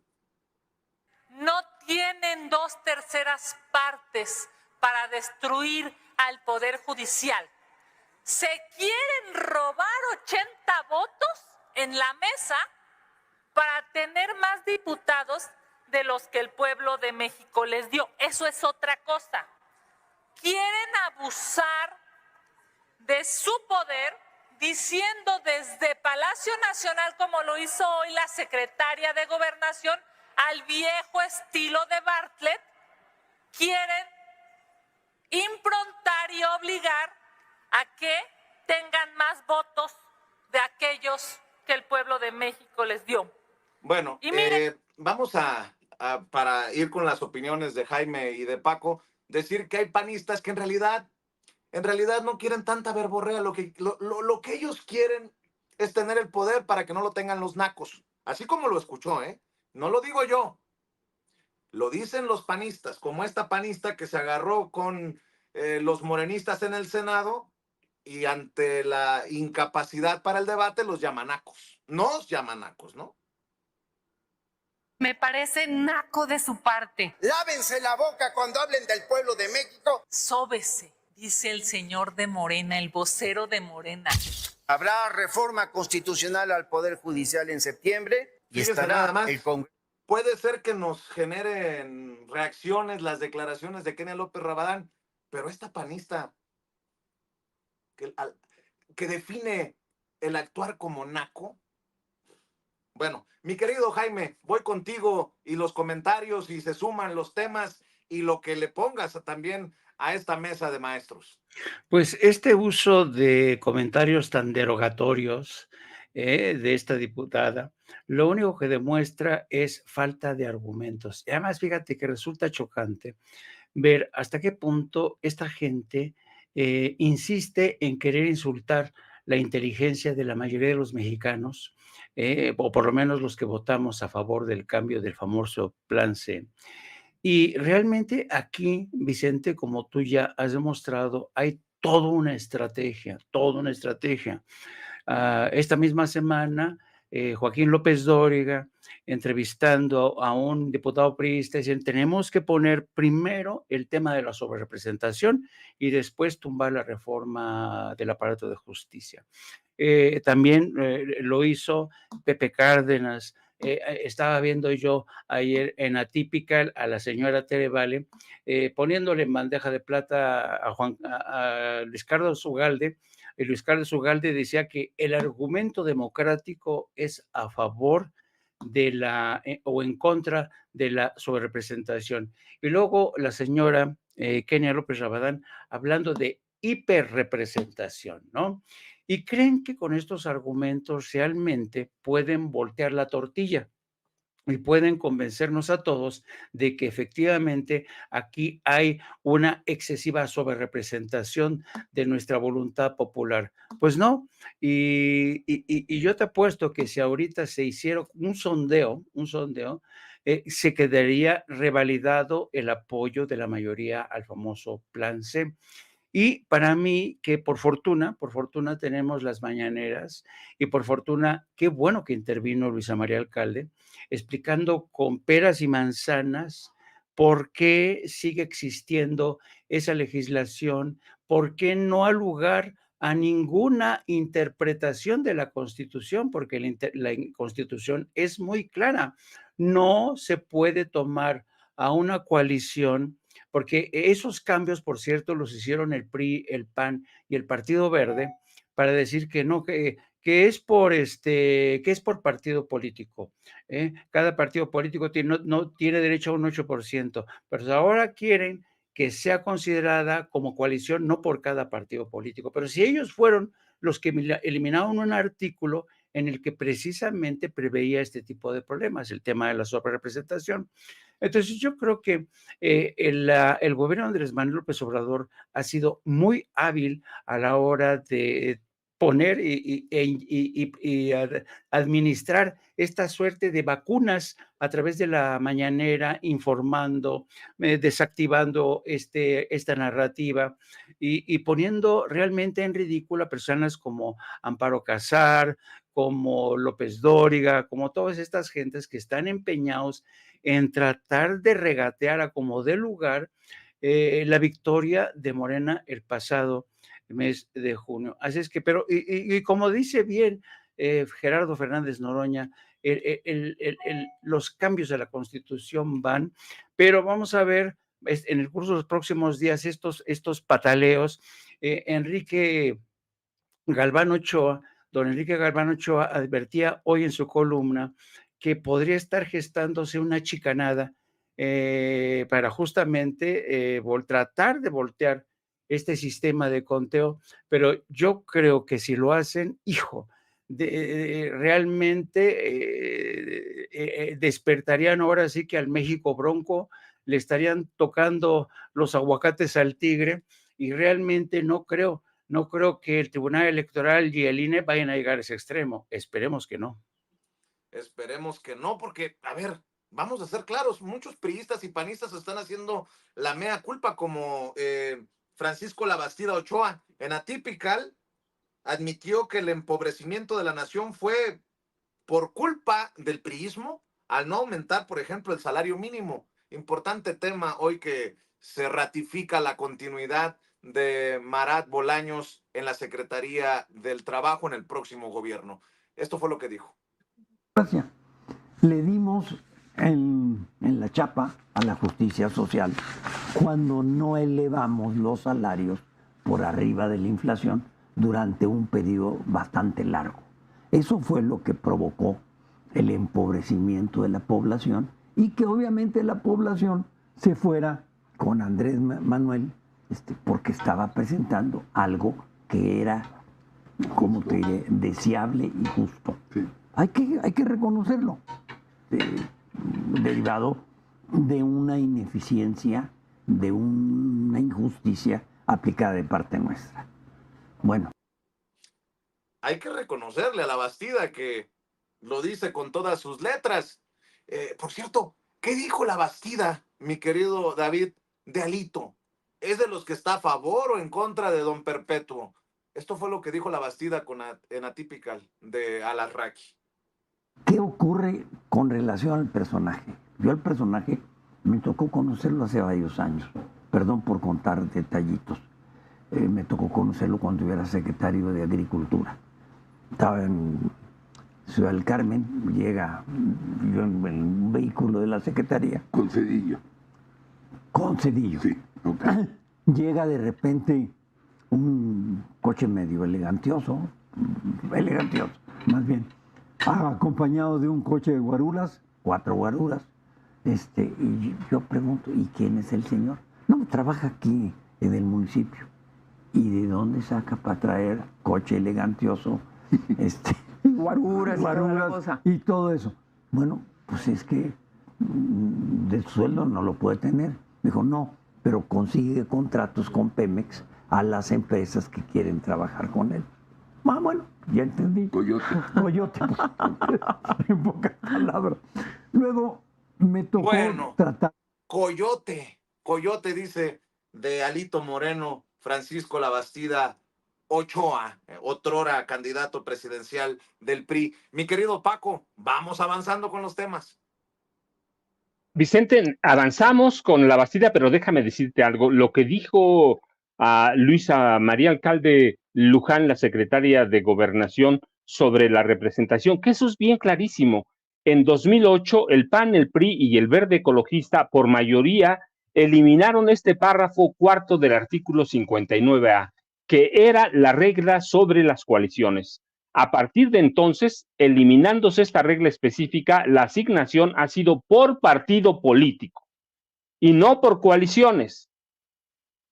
No tienen 2/3 partes para destruir al Poder Judicial. Se quieren robar 80 votos en la mesa para tener más diputados de los que el pueblo de México les dio. Eso es otra cosa. Quieren abusar de su poder diciendo desde Palacio Nacional, como lo hizo hoy la secretaria de Gobernación, al viejo estilo de Bartlett, quieren improntar y obligar a que tengan más votos de aquellos que el pueblo de México les dio. Bueno, Y mire, vamos para ir con las opiniones de Jaime y de Paco, decir que hay panistas que en realidad no quieren tanta verborrea. Lo que ellos quieren es tener el poder para que no lo tengan los nacos. Así como lo escuchó, ¿eh? No lo digo yo. Lo dicen los panistas, como esta panista que se agarró con los morenistas en el Senado y ante la incapacidad para el debate los llaman nacos. Nos llaman nacos, ¿no? me parece naco de su parte. Lávense la boca cuando hablen del pueblo de México. Sóbese, dice el señor de Morena, el vocero de Morena. Habrá reforma constitucional al Poder Judicial en septiembre y Fíjese estará nada más. el Congreso. Puede ser que nos generen reacciones las declaraciones de Kenia López Rabadán, pero esta panista que define el actuar como naco. Bueno, mi querido Jaime, voy contigo y los comentarios y se suman los temas y lo que le pongas también a esta mesa de maestros. Pues este uso de comentarios tan derogatorios de esta diputada, lo único que demuestra es falta de argumentos. Y además, fíjate que resulta chocante ver hasta qué punto esta gente insiste en querer insultar la inteligencia de la mayoría de los mexicanos, o por lo menos los que votamos a favor del cambio del famoso Plan C. Y realmente aquí, Vicente, como tú ya has demostrado, hay toda una estrategia, toda una estrategia. Esta misma semana, Joaquín López Dóriga, entrevistando a un diputado priista, dicen, tenemos que poner primero el tema de la sobrerepresentación y después tumbar la reforma del aparato de justicia. También lo hizo Pepe Cárdenas. Estaba viendo yo ayer en Atípica a la señora Tere Vale poniéndole en bandeja de plata a Luis Carlos Ugalde. Y Luis Carlos Ugalde decía que el argumento democrático es a favor de o en contra de la sobrerepresentación. Y luego la señora Kenia López Rabadán hablando de hiperrepresentación, ¿no? Y creen que con estos argumentos realmente pueden voltear la tortilla y pueden convencernos a todos de que efectivamente aquí hay una excesiva sobrerepresentación de nuestra voluntad popular. Pues no, y yo te apuesto que si ahorita se hiciera un sondeo, se quedaría revalidado el apoyo de la mayoría al famoso Plan C. Y para mí, que por fortuna tenemos las mañaneras y por fortuna, qué bueno que intervino Luisa María Alcalde, explicando con peras y manzanas por qué sigue existiendo esa legislación, por qué no ha lugar a ninguna interpretación de la Constitución, porque la Constitución es muy clara. No se puede tomar a una coalición porque esos cambios, por cierto, los hicieron el PRI, el PAN y el Partido Verde para decir que no, que es por partido político. Cada partido político no tiene derecho a un 8%, pero ahora quieren que sea considerada como coalición no por cada partido político. Pero si ellos fueron los que eliminaron un artículo en el que precisamente preveía este tipo de problemas, el tema de la sobrerepresentación. Entonces yo creo que el gobierno de Andrés Manuel López Obrador ha sido muy hábil a la hora de poner y administrar esta suerte de vacunas a través de la mañanera, informando, desactivando esta narrativa y poniendo realmente en ridículo a personas como Amparo Casar, como López Dóriga, como todas estas gentes que están empeñados en tratar de regatear a como dé lugar la victoria de Morena el pasado mes de junio. Así es que, pero, y como dice bien Gerardo Fernández Noroña, los cambios de la Constitución van, pero vamos a ver en el curso de los próximos días estos pataleos. Enrique Galván Ochoa, don Enrique Galván Ochoa, advertía hoy en su columna que podría estar gestándose una chicanada para justamente tratar de voltear este sistema de conteo, pero yo creo que si lo hacen, hijo, realmente despertarían ahora sí que al México bronco, le estarían tocando los aguacates al tigre, y realmente no creo que el Tribunal Electoral y el INE vayan a llegar a ese extremo. Esperemos que no. Esperemos que no, porque, a ver, vamos a ser claros, muchos priistas y panistas están haciendo la mea culpa, como Francisco Labastida Ochoa. En Atypical admitió que el empobrecimiento de la nación fue por culpa del priismo al no aumentar, por ejemplo, el salario mínimo. Importante tema hoy que se ratifica la continuidad de Marat Bolaños en la Secretaría del Trabajo en el próximo gobierno. Esto fue lo que dijo. Gracias. Le dimos en la chapa a la justicia social cuando no elevamos los salarios por arriba de la inflación durante un periodo bastante largo. Eso fue lo que provocó el empobrecimiento de la población y que obviamente la población se fuera con Andrés Manuel porque estaba presentando algo que era, como te diré, deseable y justo. Sí. Hay que reconocerlo, derivado de una ineficiencia, de una injusticia aplicada de parte nuestra. Bueno. Hay que reconocerle a Labastida que lo dice con todas sus letras. Por cierto, ¿qué dijo Labastida, mi querido David, de Alito? ¿Es de los que está a favor o en contra de don Perpetuo? Esto fue lo que dijo Labastida en Atypical de Alarraqui. ¿Qué ocurre con relación al personaje? Yo el personaje me tocó conocerlo hace varios años. Perdón por contar detallitos. Me tocó conocerlo cuando yo era secretario de Agricultura. Estaba en Ciudad del Carmen, llega yo en un vehículo de la Secretaría. Con Cedillo. Con Cedillo. Sí, okay. Llega de repente un coche medio elegantioso, más bien, acompañado de un coche de guaruras, 4 guaruras. Y yo pregunto, ¿y quién es el señor? No, trabaja aquí en el municipio. ¿Y de dónde saca para traer coche elegantioso? Guaruras y toda la cosa. Y todo eso. Bueno, pues es que de sueldo no lo puede tener. Dijo, no, pero consigue contratos con Pemex a las empresas que quieren trabajar con él. Ah, bueno, ya entendí. Coyote. En pocas palabras. Luego me tocó tratar. Coyote dice de Alito Moreno, Francisco Labastida Ochoa, otrora candidato presidencial del PRI. Mi querido Paco, vamos avanzando con los temas. Vicente, avanzamos con Labastida, pero déjame decirte algo. Lo que dijo a Luisa María Alcalde Luján, la secretaria de Gobernación, sobre la representación, que eso es bien clarísimo. En 2008, el PAN, el PRI y el Verde Ecologista, por mayoría, eliminaron este párrafo cuarto del artículo 59A, que era la regla sobre las coaliciones. A partir de entonces, eliminándose esta regla específica, la asignación ha sido por partido político y no por coaliciones.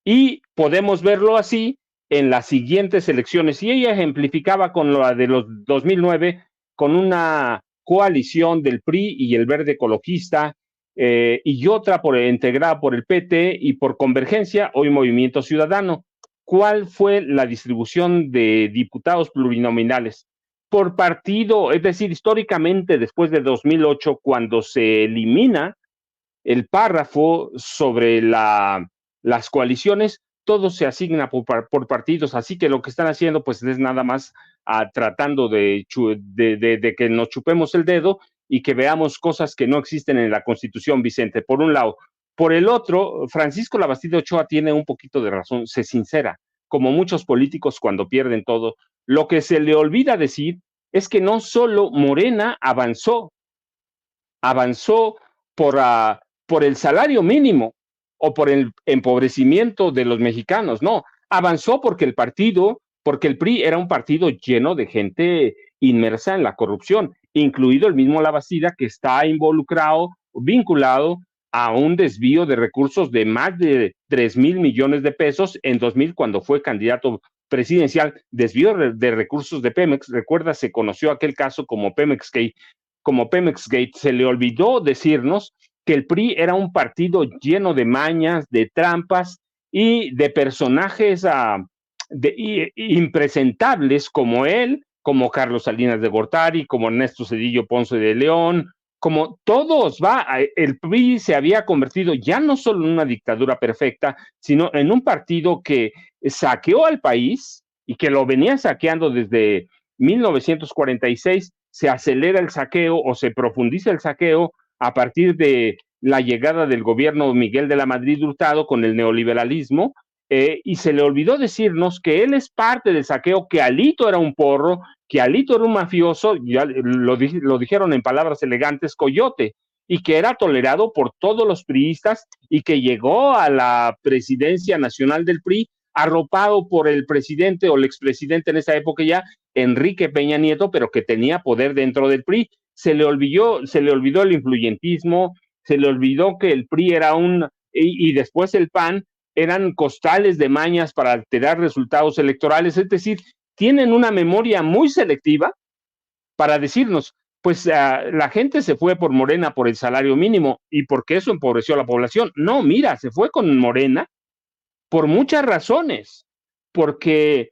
Y podemos verlo así en las siguientes elecciones. Y ella ejemplificaba con la de los 2009, con una coalición del PRI y el Verde Ecologista, y otra integrada por el PT y por Convergencia, hoy Movimiento Ciudadano. ¿Cuál fue la distribución de diputados plurinominales? Por partido, es decir, históricamente después de 2008, cuando se elimina el párrafo sobre las coaliciones, todo se asigna por partidos, así que lo que están haciendo pues es nada más tratando de que nos chupemos el dedo y que veamos cosas que no existen en la Constitución, Vicente, por un lado. Por el otro, Francisco Labastida Ochoa tiene un poquito de razón, se sincera, como muchos políticos cuando pierden todo. Lo que se le olvida decir es que no solo Morena avanzó por el salario mínimo o por el empobrecimiento de los mexicanos, no, avanzó porque el partido, porque el PRI era un partido lleno de gente inmersa en la corrupción, incluido el mismo Labastida, que está vinculado a un desvío de recursos de más de 3,000 millones de pesos en 2000, cuando fue candidato presidencial. Desvío de recursos de Pemex. Recuerda, se conoció aquel caso como Pemex Gate. Se le olvidó decirnos que el PRI era un partido lleno de mañas, de trampas y de personajes impresentables como él, como Carlos Salinas de Gortari, como Ernesto Zedillo Ponce de León, como todos. El PRI se había convertido ya no solo en una dictadura perfecta, sino en un partido que saqueó al país y que lo venía saqueando desde 1946. Se acelera el saqueo o se profundiza el saqueo a partir de la llegada del gobierno Miguel de la Madrid Hurtado con el neoliberalismo, y se le olvidó decirnos que él es parte del saqueo, que Alito era un porro, que Alito era un mafioso, ya lo dijeron en palabras elegantes, coyote, y que era tolerado por todos los priistas y que llegó a la presidencia nacional del PRI arropado por el presidente o el expresidente en esa época ya, Enrique Peña Nieto, pero que tenía poder dentro del PRI. Se le olvidó el influyentismo, se le olvidó que el PRI era y después el PAN eran costales de mañas para alterar resultados electorales. Es decir, tienen una memoria muy selectiva para decirnos, pues la gente se fue por Morena por el salario mínimo y porque eso empobreció a la población. No, mira, se fue con Morena por muchas razones, porque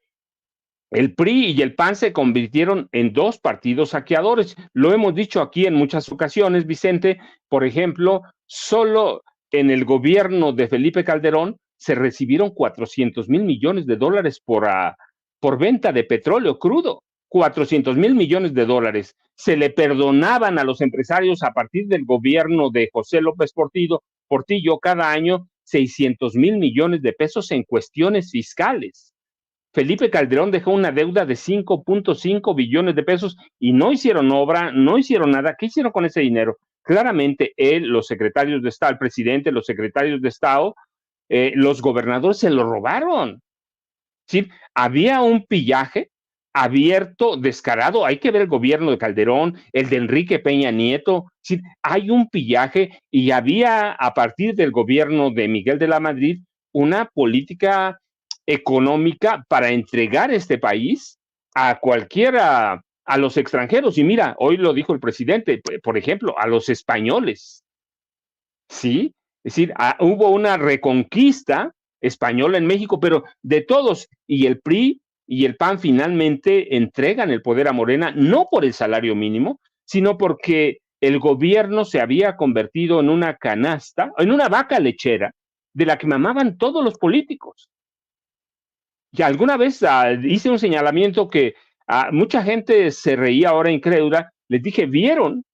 el PRI y el PAN se convirtieron en dos partidos saqueadores. Lo hemos dicho aquí en muchas ocasiones, Vicente. Por ejemplo, solo en el gobierno de Felipe Calderón se recibieron 400,000 millones de dólares por venta de petróleo crudo. 400,000 millones de dólares. Se le perdonaban a los empresarios a partir del gobierno de José López Portillo cada año 600,000 millones de pesos en cuestiones fiscales. Felipe Calderón dejó una deuda de 5.5 billones de pesos y no hicieron obra, no hicieron nada. ¿Qué hicieron con ese dinero? Claramente él, los secretarios de Estado, el presidente, los secretarios de Estado, los gobernadores se lo robaron. ¿Sí? Había un pillaje abierto, descarado. Hay que ver el gobierno de Calderón, el de Enrique Peña Nieto. ¿Sí? Hay un pillaje y había, a partir del gobierno de Miguel de la Madrid, una política económica para entregar este país a los extranjeros. Y mira, hoy lo dijo el presidente, por ejemplo, a los españoles. ¿Sí? Es decir, hubo una reconquista española en México, pero de todos. Y el PRI y el PAN finalmente entregan el poder a Morena, no por el salario mínimo, sino porque el gobierno se había convertido en una canasta, en una vaca lechera, de la que mamaban todos los políticos. Y alguna vez hice un señalamiento que mucha gente se reía ahora incrédula. Les dije, ¿vieron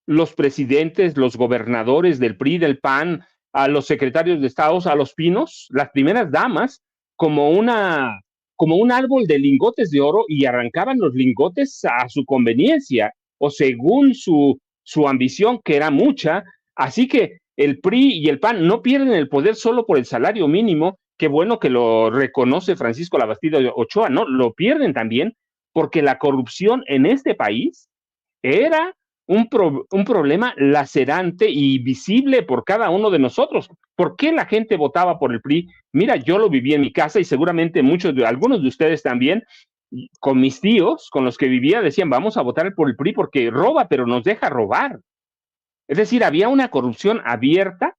los presidentes, los gobernadores del PRI, del PAN, a los secretarios de Estado, a los pinos, las primeras damas, como un árbol de lingotes de oro, y arrancaban los lingotes a su conveniencia o según su ambición, que era mucha? Así que el PRI y el PAN no pierden el poder solo por el salario mínimo. Qué bueno que lo reconoce Francisco Labastida Ochoa. No, lo pierden también porque la corrupción en este país era un problema lacerante y visible por cada uno de nosotros. ¿Por qué la gente votaba por el PRI? Mira, yo lo viví en mi casa y seguramente algunos de ustedes también, con mis tíos, con los que vivía, decían, vamos a votar por el PRI porque roba, pero nos deja robar. Es decir, había una corrupción abierta.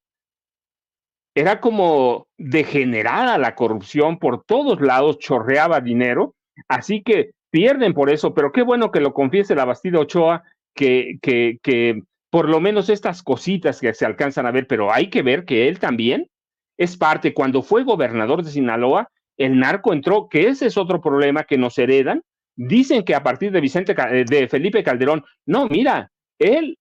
Era como degenerada la corrupción, por todos lados chorreaba dinero, así que pierden por eso. Pero qué bueno que lo confiese Labastida Ochoa, que por lo menos estas cositas que se alcanzan a ver, pero hay que ver que él también es parte. Cuando fue gobernador de Sinaloa, el narco entró, que ese es otro problema que nos heredan. Dicen que a partir de Felipe Calderón, no, mira, él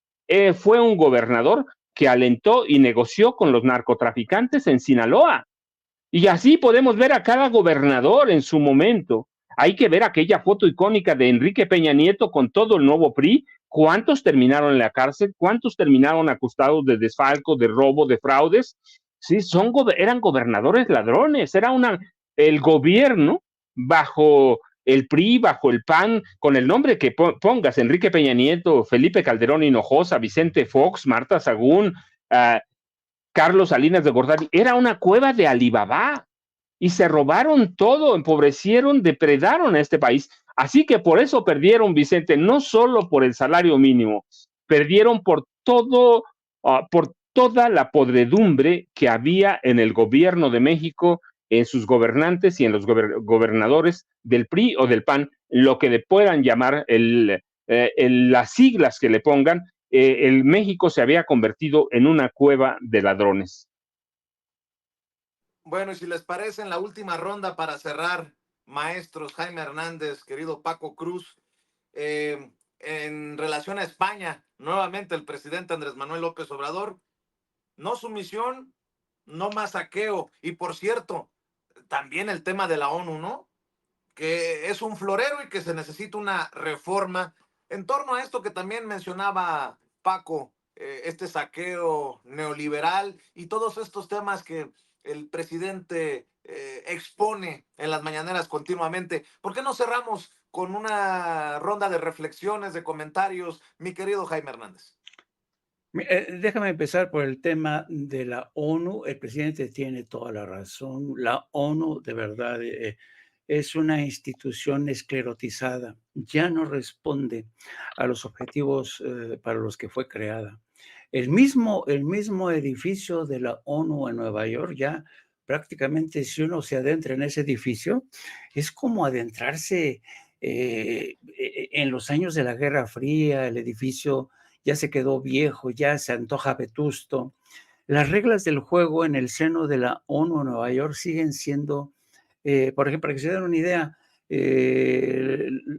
fue un gobernador que alentó y negoció con los narcotraficantes en Sinaloa. Y así podemos ver a cada gobernador en su momento. Hay que ver aquella foto icónica de Enrique Peña Nieto con todo el nuevo PRI. ¿Cuántos terminaron en la cárcel? ¿Cuántos terminaron acusados de desfalco, de robo, de fraudes? Sí, eran gobernadores ladrones. Era el gobierno bajo el PRI bajo el PAN, con el nombre que pongas, Enrique Peña Nieto, Felipe Calderón Hinojosa, Vicente Fox, Marta Sagún, Carlos Salinas de Gortari, era una cueva de Alibaba y se robaron todo, empobrecieron, depredaron a este país. Así que por eso perdieron, Vicente, no solo por el salario mínimo, perdieron por todo, por toda la podredumbre que había en el gobierno de México, en sus gobernantes y en los gobernadores del PRI o del PAN, lo que le puedan llamar las siglas que le pongan. El México se había convertido en una cueva de ladrones. Bueno, y si les parece, en la última ronda para cerrar, maestros, Jaime Hernández, querido Paco Cruz, en relación a España, nuevamente el presidente Andrés Manuel López Obrador, no sumisión, no más saqueo. Y por cierto, también el tema de la ONU, ¿no? Que es un florero y que se necesita una reforma en torno a esto que también mencionaba Paco, este saqueo neoliberal y todos estos temas que el presidente expone en las mañaneras continuamente. ¿Por qué no cerramos con una ronda de reflexiones, de comentarios, mi querido Jaime Hernández? Déjame empezar por el tema de la ONU. El presidente tiene toda la razón. La ONU, de verdad, es una institución esclerotizada. Ya no responde a los objetivos para los que fue creada. El mismo edificio de la ONU en Nueva York, ya prácticamente si uno se adentra en ese edificio, es como adentrarse en los años de la Guerra Fría. El edificio ya se quedó viejo, ya se antoja vetusto. Las reglas del juego en el seno de la ONU en Nueva York siguen siendo, por ejemplo, para que se den una idea,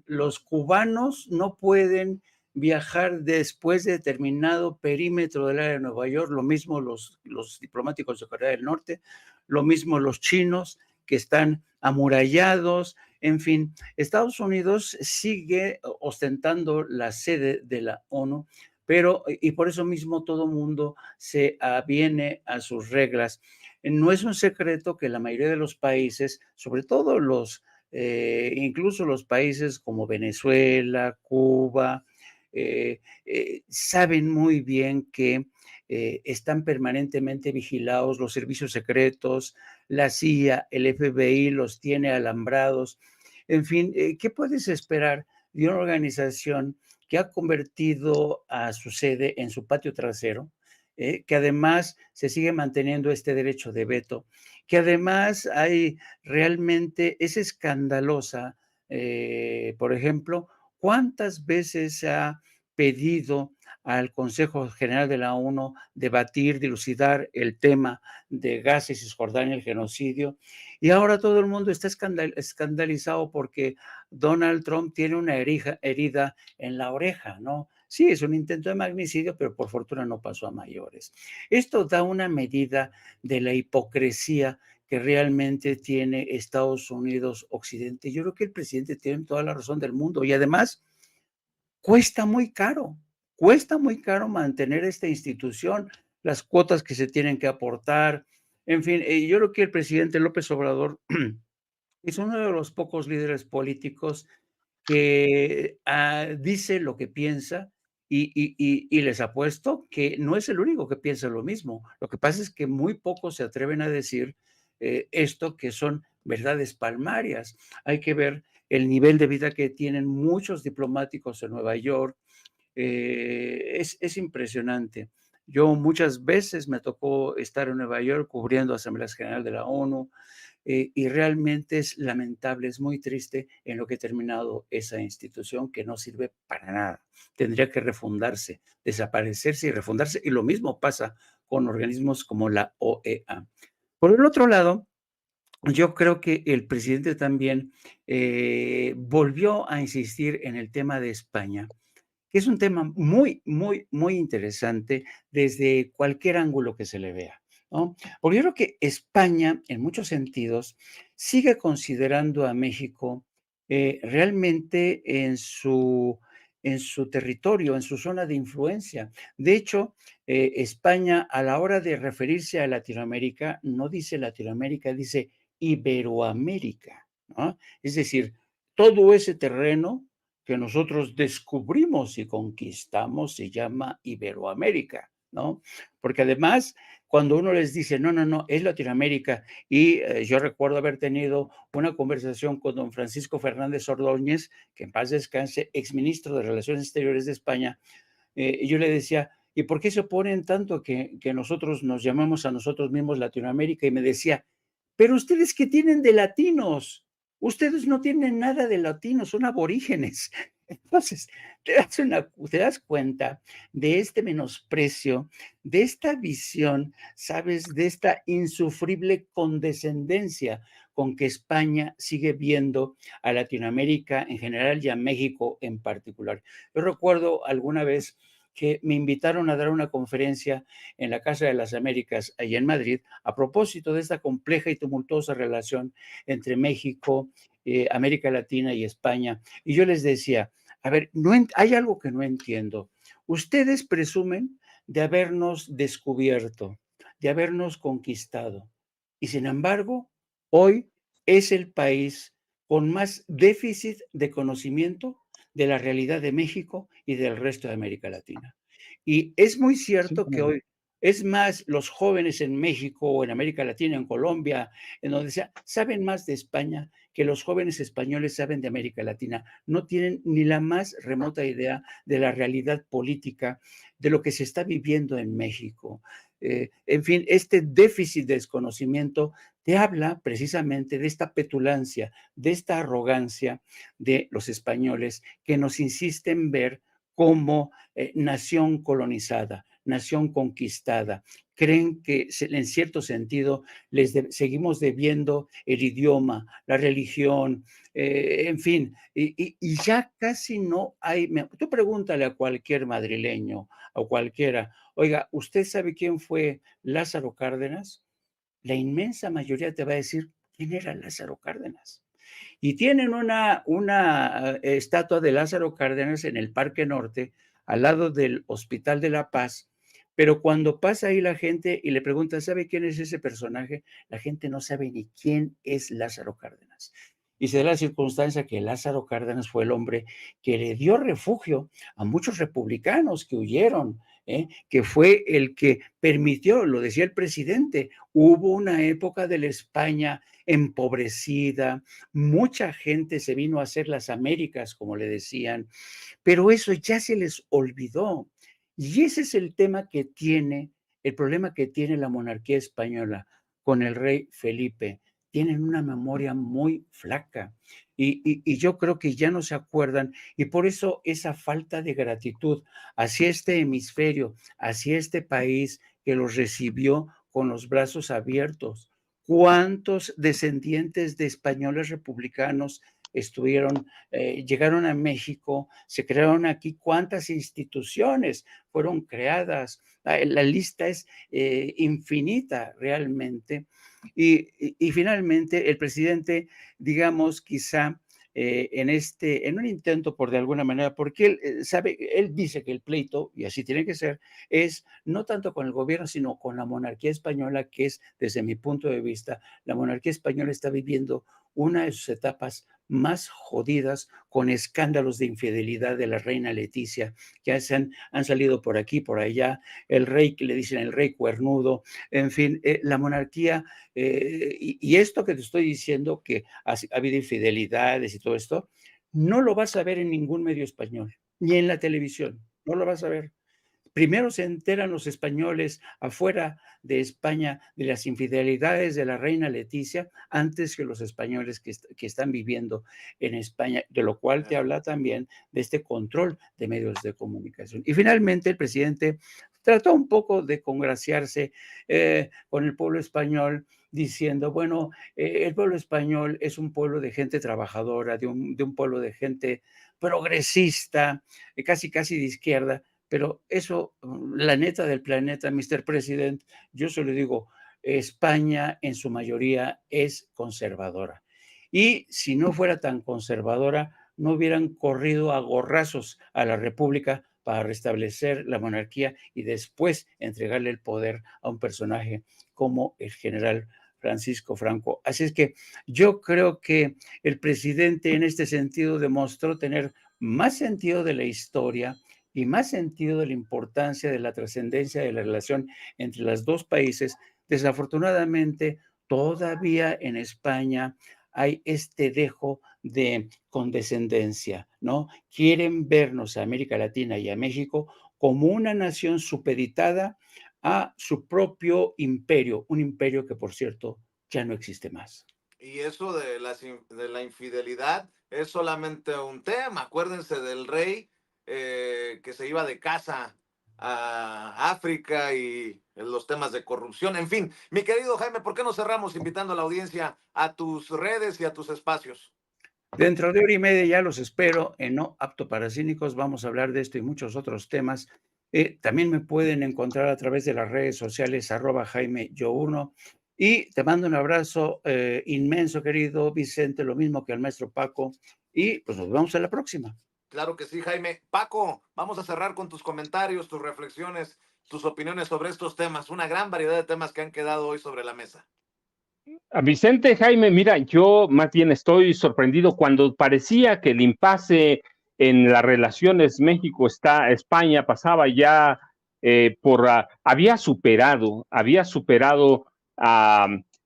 los cubanos no pueden viajar después de determinado perímetro del área de Nueva York, lo mismo los diplomáticos de Corea del Norte, lo mismo los chinos que están amurallados. En fin, Estados Unidos sigue ostentando la sede de la ONU, pero, y por eso mismo todo mundo se aviene a sus reglas. No es un secreto que la mayoría de los países, sobre todo incluso los países como Venezuela, Cuba, saben muy bien que están permanentemente vigilados, los servicios secretos, la CIA, el FBI los tiene alambrados. En fin, ¿qué puedes esperar de una organización que ha convertido a su sede en su patio trasero, que además se sigue manteniendo este derecho de veto, que además es escandalosa? Por ejemplo, ¿cuántas veces se ha pedido al Consejo General de la ONU debatir, dilucidar el tema de Gaza y Cisjordania, el genocidio? Y ahora todo el mundo está escandalizado porque Donald Trump tiene una herida en la oreja, ¿no? Sí, es un intento de magnicidio, pero por fortuna no pasó a mayores. Esto da una medida de la hipocresía que realmente tiene Estados Unidos Occidente. Yo creo que el presidente tiene toda la razón del mundo y además cuesta muy caro mantener esta institución, las cuotas que se tienen que aportar. En fin, yo creo que el presidente López Obrador es uno de los pocos líderes políticos que dice lo que piensa y les apuesto que no es el único que piensa lo mismo. Lo que pasa es que muy pocos se atreven a decir esto, que son verdades palmarias. Hay que ver el nivel de vida que tienen muchos diplomáticos en Nueva York. Es impresionante. Yo muchas veces me tocó estar en Nueva York cubriendo Asambleas Generales de la ONU, y realmente es lamentable, es muy triste en lo que ha terminado esa institución que no sirve para nada. Tendría que refundarse, desaparecerse y refundarse, y lo mismo pasa con organismos como la OEA. Por el otro lado, yo creo que el presidente también volvió a insistir en el tema de España, que es un tema muy, muy, muy interesante desde cualquier ángulo que se le vea, ¿no? Porque yo creo que España, en muchos sentidos, sigue considerando a México realmente en su territorio, en su zona de influencia. De hecho, España, a la hora de referirse a Latinoamérica, no dice Latinoamérica, dice Iberoamérica, ¿no? Es decir, todo ese terreno que nosotros descubrimos y conquistamos se llama Iberoamérica, ¿no? Porque además, cuando uno les dice, no, no, no, es Latinoamérica, y yo recuerdo haber tenido una conversación con don Francisco Fernández Ordóñez, que en paz descanse, exministro de Relaciones Exteriores de España, y yo le decía, ¿y por qué se oponen tanto que nosotros nos llamamos a nosotros mismos Latinoamérica? Y me decía, pero ustedes qué tienen de latinos, ustedes no tienen nada de latinos, son aborígenes. Entonces, te das cuenta de este menosprecio, de esta visión, ¿sabes? De esta insufrible condescendencia con que España sigue viendo a Latinoamérica en general y a México en particular. Yo recuerdo alguna vez que me invitaron a dar una conferencia en la Casa de las Américas, allá en Madrid, a propósito de esta compleja y tumultuosa relación entre México, América Latina y España. Y yo les decía, a ver, hay algo que no entiendo. Ustedes presumen de habernos descubierto, de habernos conquistado. Y sin embargo, hoy es el país con más déficit de conocimiento de la realidad de México y del resto de América Latina. Y es muy cierto que hoy, es más, los jóvenes en México o en América Latina, en Colombia, en donde sea, saben más de España que los jóvenes españoles saben de América Latina. No tienen ni la más remota idea de la realidad política, de lo que se está viviendo en México. En fin, este déficit de desconocimiento te habla precisamente de esta petulancia, de esta arrogancia de los españoles que nos insisten ver como nación colonizada, nación conquistada. Creen que en cierto sentido seguimos debiendo el idioma, la religión, en fin, y ya casi no hay. Tú pregúntale a cualquier madrileño o cualquiera, oiga, ¿usted sabe quién fue Lázaro Cárdenas? La inmensa mayoría te va a decir, ¿quién era Lázaro Cárdenas? Y tienen una estatua de Lázaro Cárdenas en el Parque Norte, al lado del Hospital de la Paz, pero cuando pasa ahí la gente y le pregunta, ¿sabe quién es ese personaje? La gente no sabe ni quién es Lázaro Cárdenas. Y se da la circunstancia que Lázaro Cárdenas fue el hombre que le dio refugio a muchos republicanos que huyeron, que fue el que permitió, lo decía el presidente, hubo una época de la España empobrecida, mucha gente se vino a hacer las Américas, como le decían, pero eso ya se les olvidó. Y ese es el tema que tiene, el problema que tiene la monarquía española con el rey Felipe. Tienen una memoria muy flaca y yo creo que ya no se acuerdan y por eso esa falta de gratitud hacia este hemisferio, hacia este país que los recibió con los brazos abiertos. ¿Cuántos descendientes de españoles republicanos llegaron a México, se crearon aquí? ¿Cuántas instituciones fueron creadas? La lista es infinita realmente. Y finalmente el presidente, digamos, quizá en un intento por de alguna manera, porque él dice que el pleito, y así tiene que ser, es no tanto con el gobierno, sino con la monarquía española, que es, desde mi punto de vista, la monarquía española está viviendo una de sus etapas más jodidas, con escándalos de infidelidad de la reina Leticia, que han salido por aquí, por allá, el rey, que le dicen el rey cuernudo, en fin, la monarquía, y esto que te estoy diciendo, que ha habido infidelidades y todo esto, no lo vas a ver en ningún medio español, ni en la televisión, no lo vas a ver. Primero se enteran los españoles afuera de España de las infidelidades de la reina Leticia antes que los españoles que están viviendo en España, de lo cual te habla también de este control de medios de comunicación. Y finalmente el presidente trató un poco de congraciarse con el pueblo español, diciendo, bueno, el pueblo español es un pueblo de gente trabajadora, de un pueblo de gente progresista, casi de izquierda. Pero eso, la neta del planeta, Mr. President, yo se lo digo, España en su mayoría es conservadora. Y si no fuera tan conservadora, no hubieran corrido a gorrazos a la República para restablecer la monarquía y después entregarle el poder a un personaje como el general Francisco Franco. Así es que yo creo que el presidente en este sentido demostró tener más sentido de la historia y más sentido de la importancia de la trascendencia de la relación entre los dos países. Desafortunadamente, todavía en España hay este dejo de condescendencia, ¿no? Quieren vernos a América Latina y a México como una nación supeditada a su propio imperio, un imperio que, por cierto, ya no existe más. Y eso de la infidelidad es solamente un tema. Acuérdense del rey que se iba de casa a África y los temas de corrupción. En fin, mi querido Jaime, ¿por qué no cerramos invitando a la audiencia a tus redes y a tus espacios? Dentro de hora y media ya los espero en No Apto para Cínicos. Vamos a hablar de esto y muchos otros temas. También me pueden encontrar a través de las redes sociales @JaimeYo1. Y te mando un abrazo inmenso, querido Vicente, lo mismo que al maestro Paco. Y pues nos vemos en la próxima. Claro que sí, Jaime. Paco, vamos a cerrar con tus comentarios, tus reflexiones, tus opiniones sobre estos temas. Una gran variedad de temas que han quedado hoy sobre la mesa. A Vicente, Jaime, mira, yo más bien estoy sorprendido cuando parecía que el impasse en las relaciones México-España pasaba ya había superado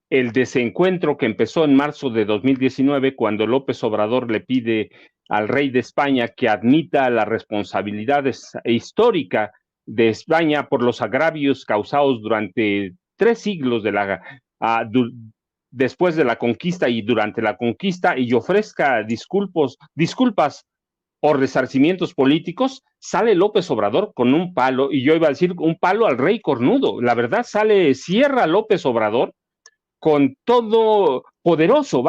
el desencuentro que empezó en marzo de 2019 cuando López Obrador le pide al rey de España que admita la responsabilidad histórica de España por los agravios causados durante 3 siglos después de la conquista y durante la conquista, y ofrezca disculpas o resarcimientos políticos. Sale López Obrador con un palo, y yo iba a decir un palo al rey cornudo. La verdad, cierra López Obrador con todo poderoso,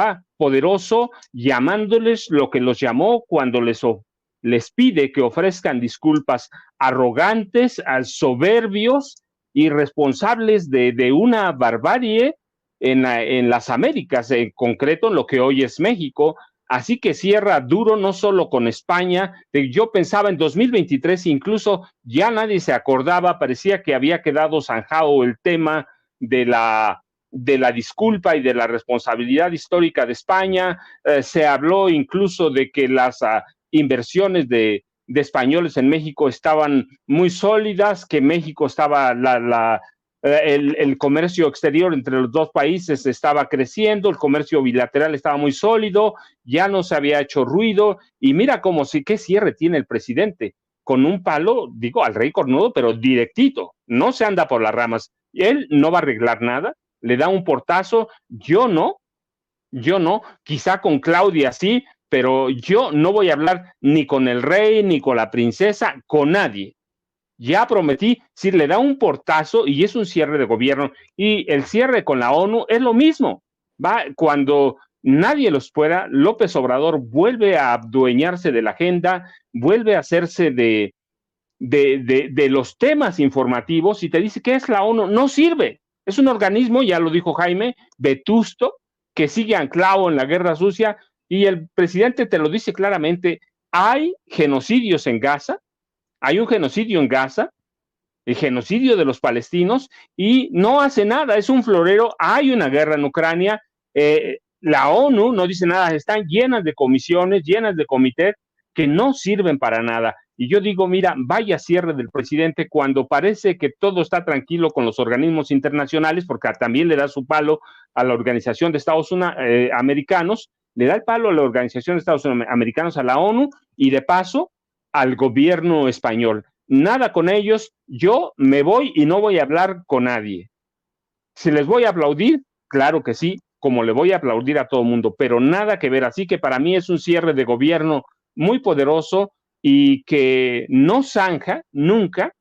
llamándoles lo que los llamó cuando les pide que ofrezcan disculpas, arrogantes, soberbios, irresponsables de una barbarie en las Américas, en concreto en lo que hoy es México. Así que cierra duro, no solo con España. Yo pensaba en 2023, incluso ya nadie se acordaba, parecía que había quedado zanjado el tema de la disculpa y de la responsabilidad histórica de España. Se habló incluso de que las inversiones de españoles en México estaban muy sólidas, que México estaba el comercio exterior entre los dos países estaba creciendo, el comercio bilateral estaba muy sólido, ya no se había hecho ruido, y mira qué cierre tiene el presidente, con un palo, digo, al rey cornudo, pero directito, no se anda por las ramas. Él no va a arreglar nada, le da un portazo. Yo no, quizá con Claudia sí, pero yo no voy a hablar ni con el rey, ni con la princesa, con nadie. Ya prometí, si le da un portazo y es un cierre de gobierno, y el cierre con la ONU es lo mismo. Cuando nadie los pueda, López Obrador vuelve a adueñarse de la agenda, vuelve a hacerse de los temas informativos y te dice que es la ONU. No sirve. Es un organismo, ya lo dijo Jaime, vetusto, que sigue anclado en la guerra sucia, y el presidente te lo dice claramente. Hay genocidios en Gaza, hay un genocidio en Gaza, el genocidio de los palestinos, y no hace nada, es un florero. Hay una guerra en Ucrania, la ONU no dice nada, están llenas de comisiones, llenas de comités que no sirven para nada. Y yo digo, mira, vaya cierre del presidente cuando parece que todo está tranquilo con los organismos internacionales, porque también le da su palo a la Organización de Estados Americanos, le da el palo a la Organización de Estados Americanos, a la ONU, y de paso al gobierno español. Nada con ellos, yo me voy y no voy a hablar con nadie. Si les voy a aplaudir, claro que sí, como le voy a aplaudir a todo el mundo, pero nada que ver. Así que para mí es un cierre de gobierno muy poderoso y que no zanja, nunca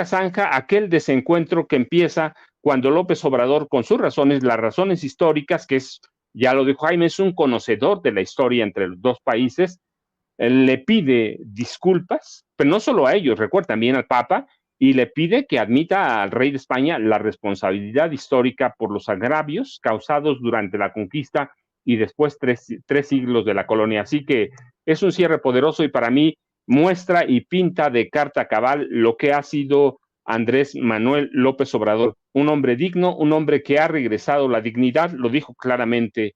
zanja aquel desencuentro que empieza cuando López Obrador, con sus razones, las razones históricas, que es, ya lo dijo Jaime, es un conocedor de la historia entre los dos países, le pide disculpas, pero no solo a ellos, recuerda también al Papa, y le pide que admita al rey de España la responsabilidad histórica por los agravios causados durante la conquista y después tres siglos de la colonia. Así que es un cierre poderoso y para mí muestra y pinta de carta cabal lo que ha sido Andrés Manuel López Obrador, un hombre digno, un hombre que ha regresado la dignidad, lo dijo claramente,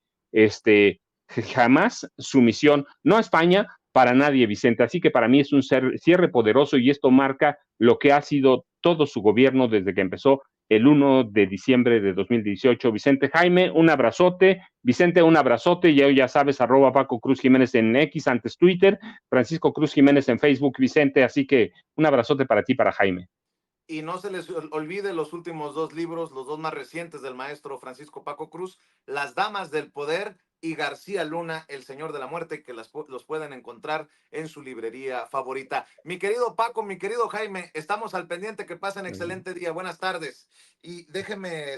jamás sumisión, no a España, para nadie, Vicente. Así que para mí es un cierre poderoso y esto marca lo que ha sido todo su gobierno desde que empezó el 1 de diciembre de 2018. Vicente Jaime, un abrazote. Vicente, un abrazote. Ya sabes, @Paco Cruz Jiménez en X, antes Twitter, Francisco Cruz Jiménez en Facebook, Vicente. Así que un abrazote para ti, para Jaime. Y no se les olvide los últimos 2 libros, los 2 más recientes del maestro Francisco Paco Cruz, Las Damas del Poder y García Luna, El Señor de la Muerte, que los pueden encontrar en su librería favorita. Mi querido Paco, mi querido Jaime, estamos al pendiente, que pasen excelente día. Buenas tardes. Y déjenme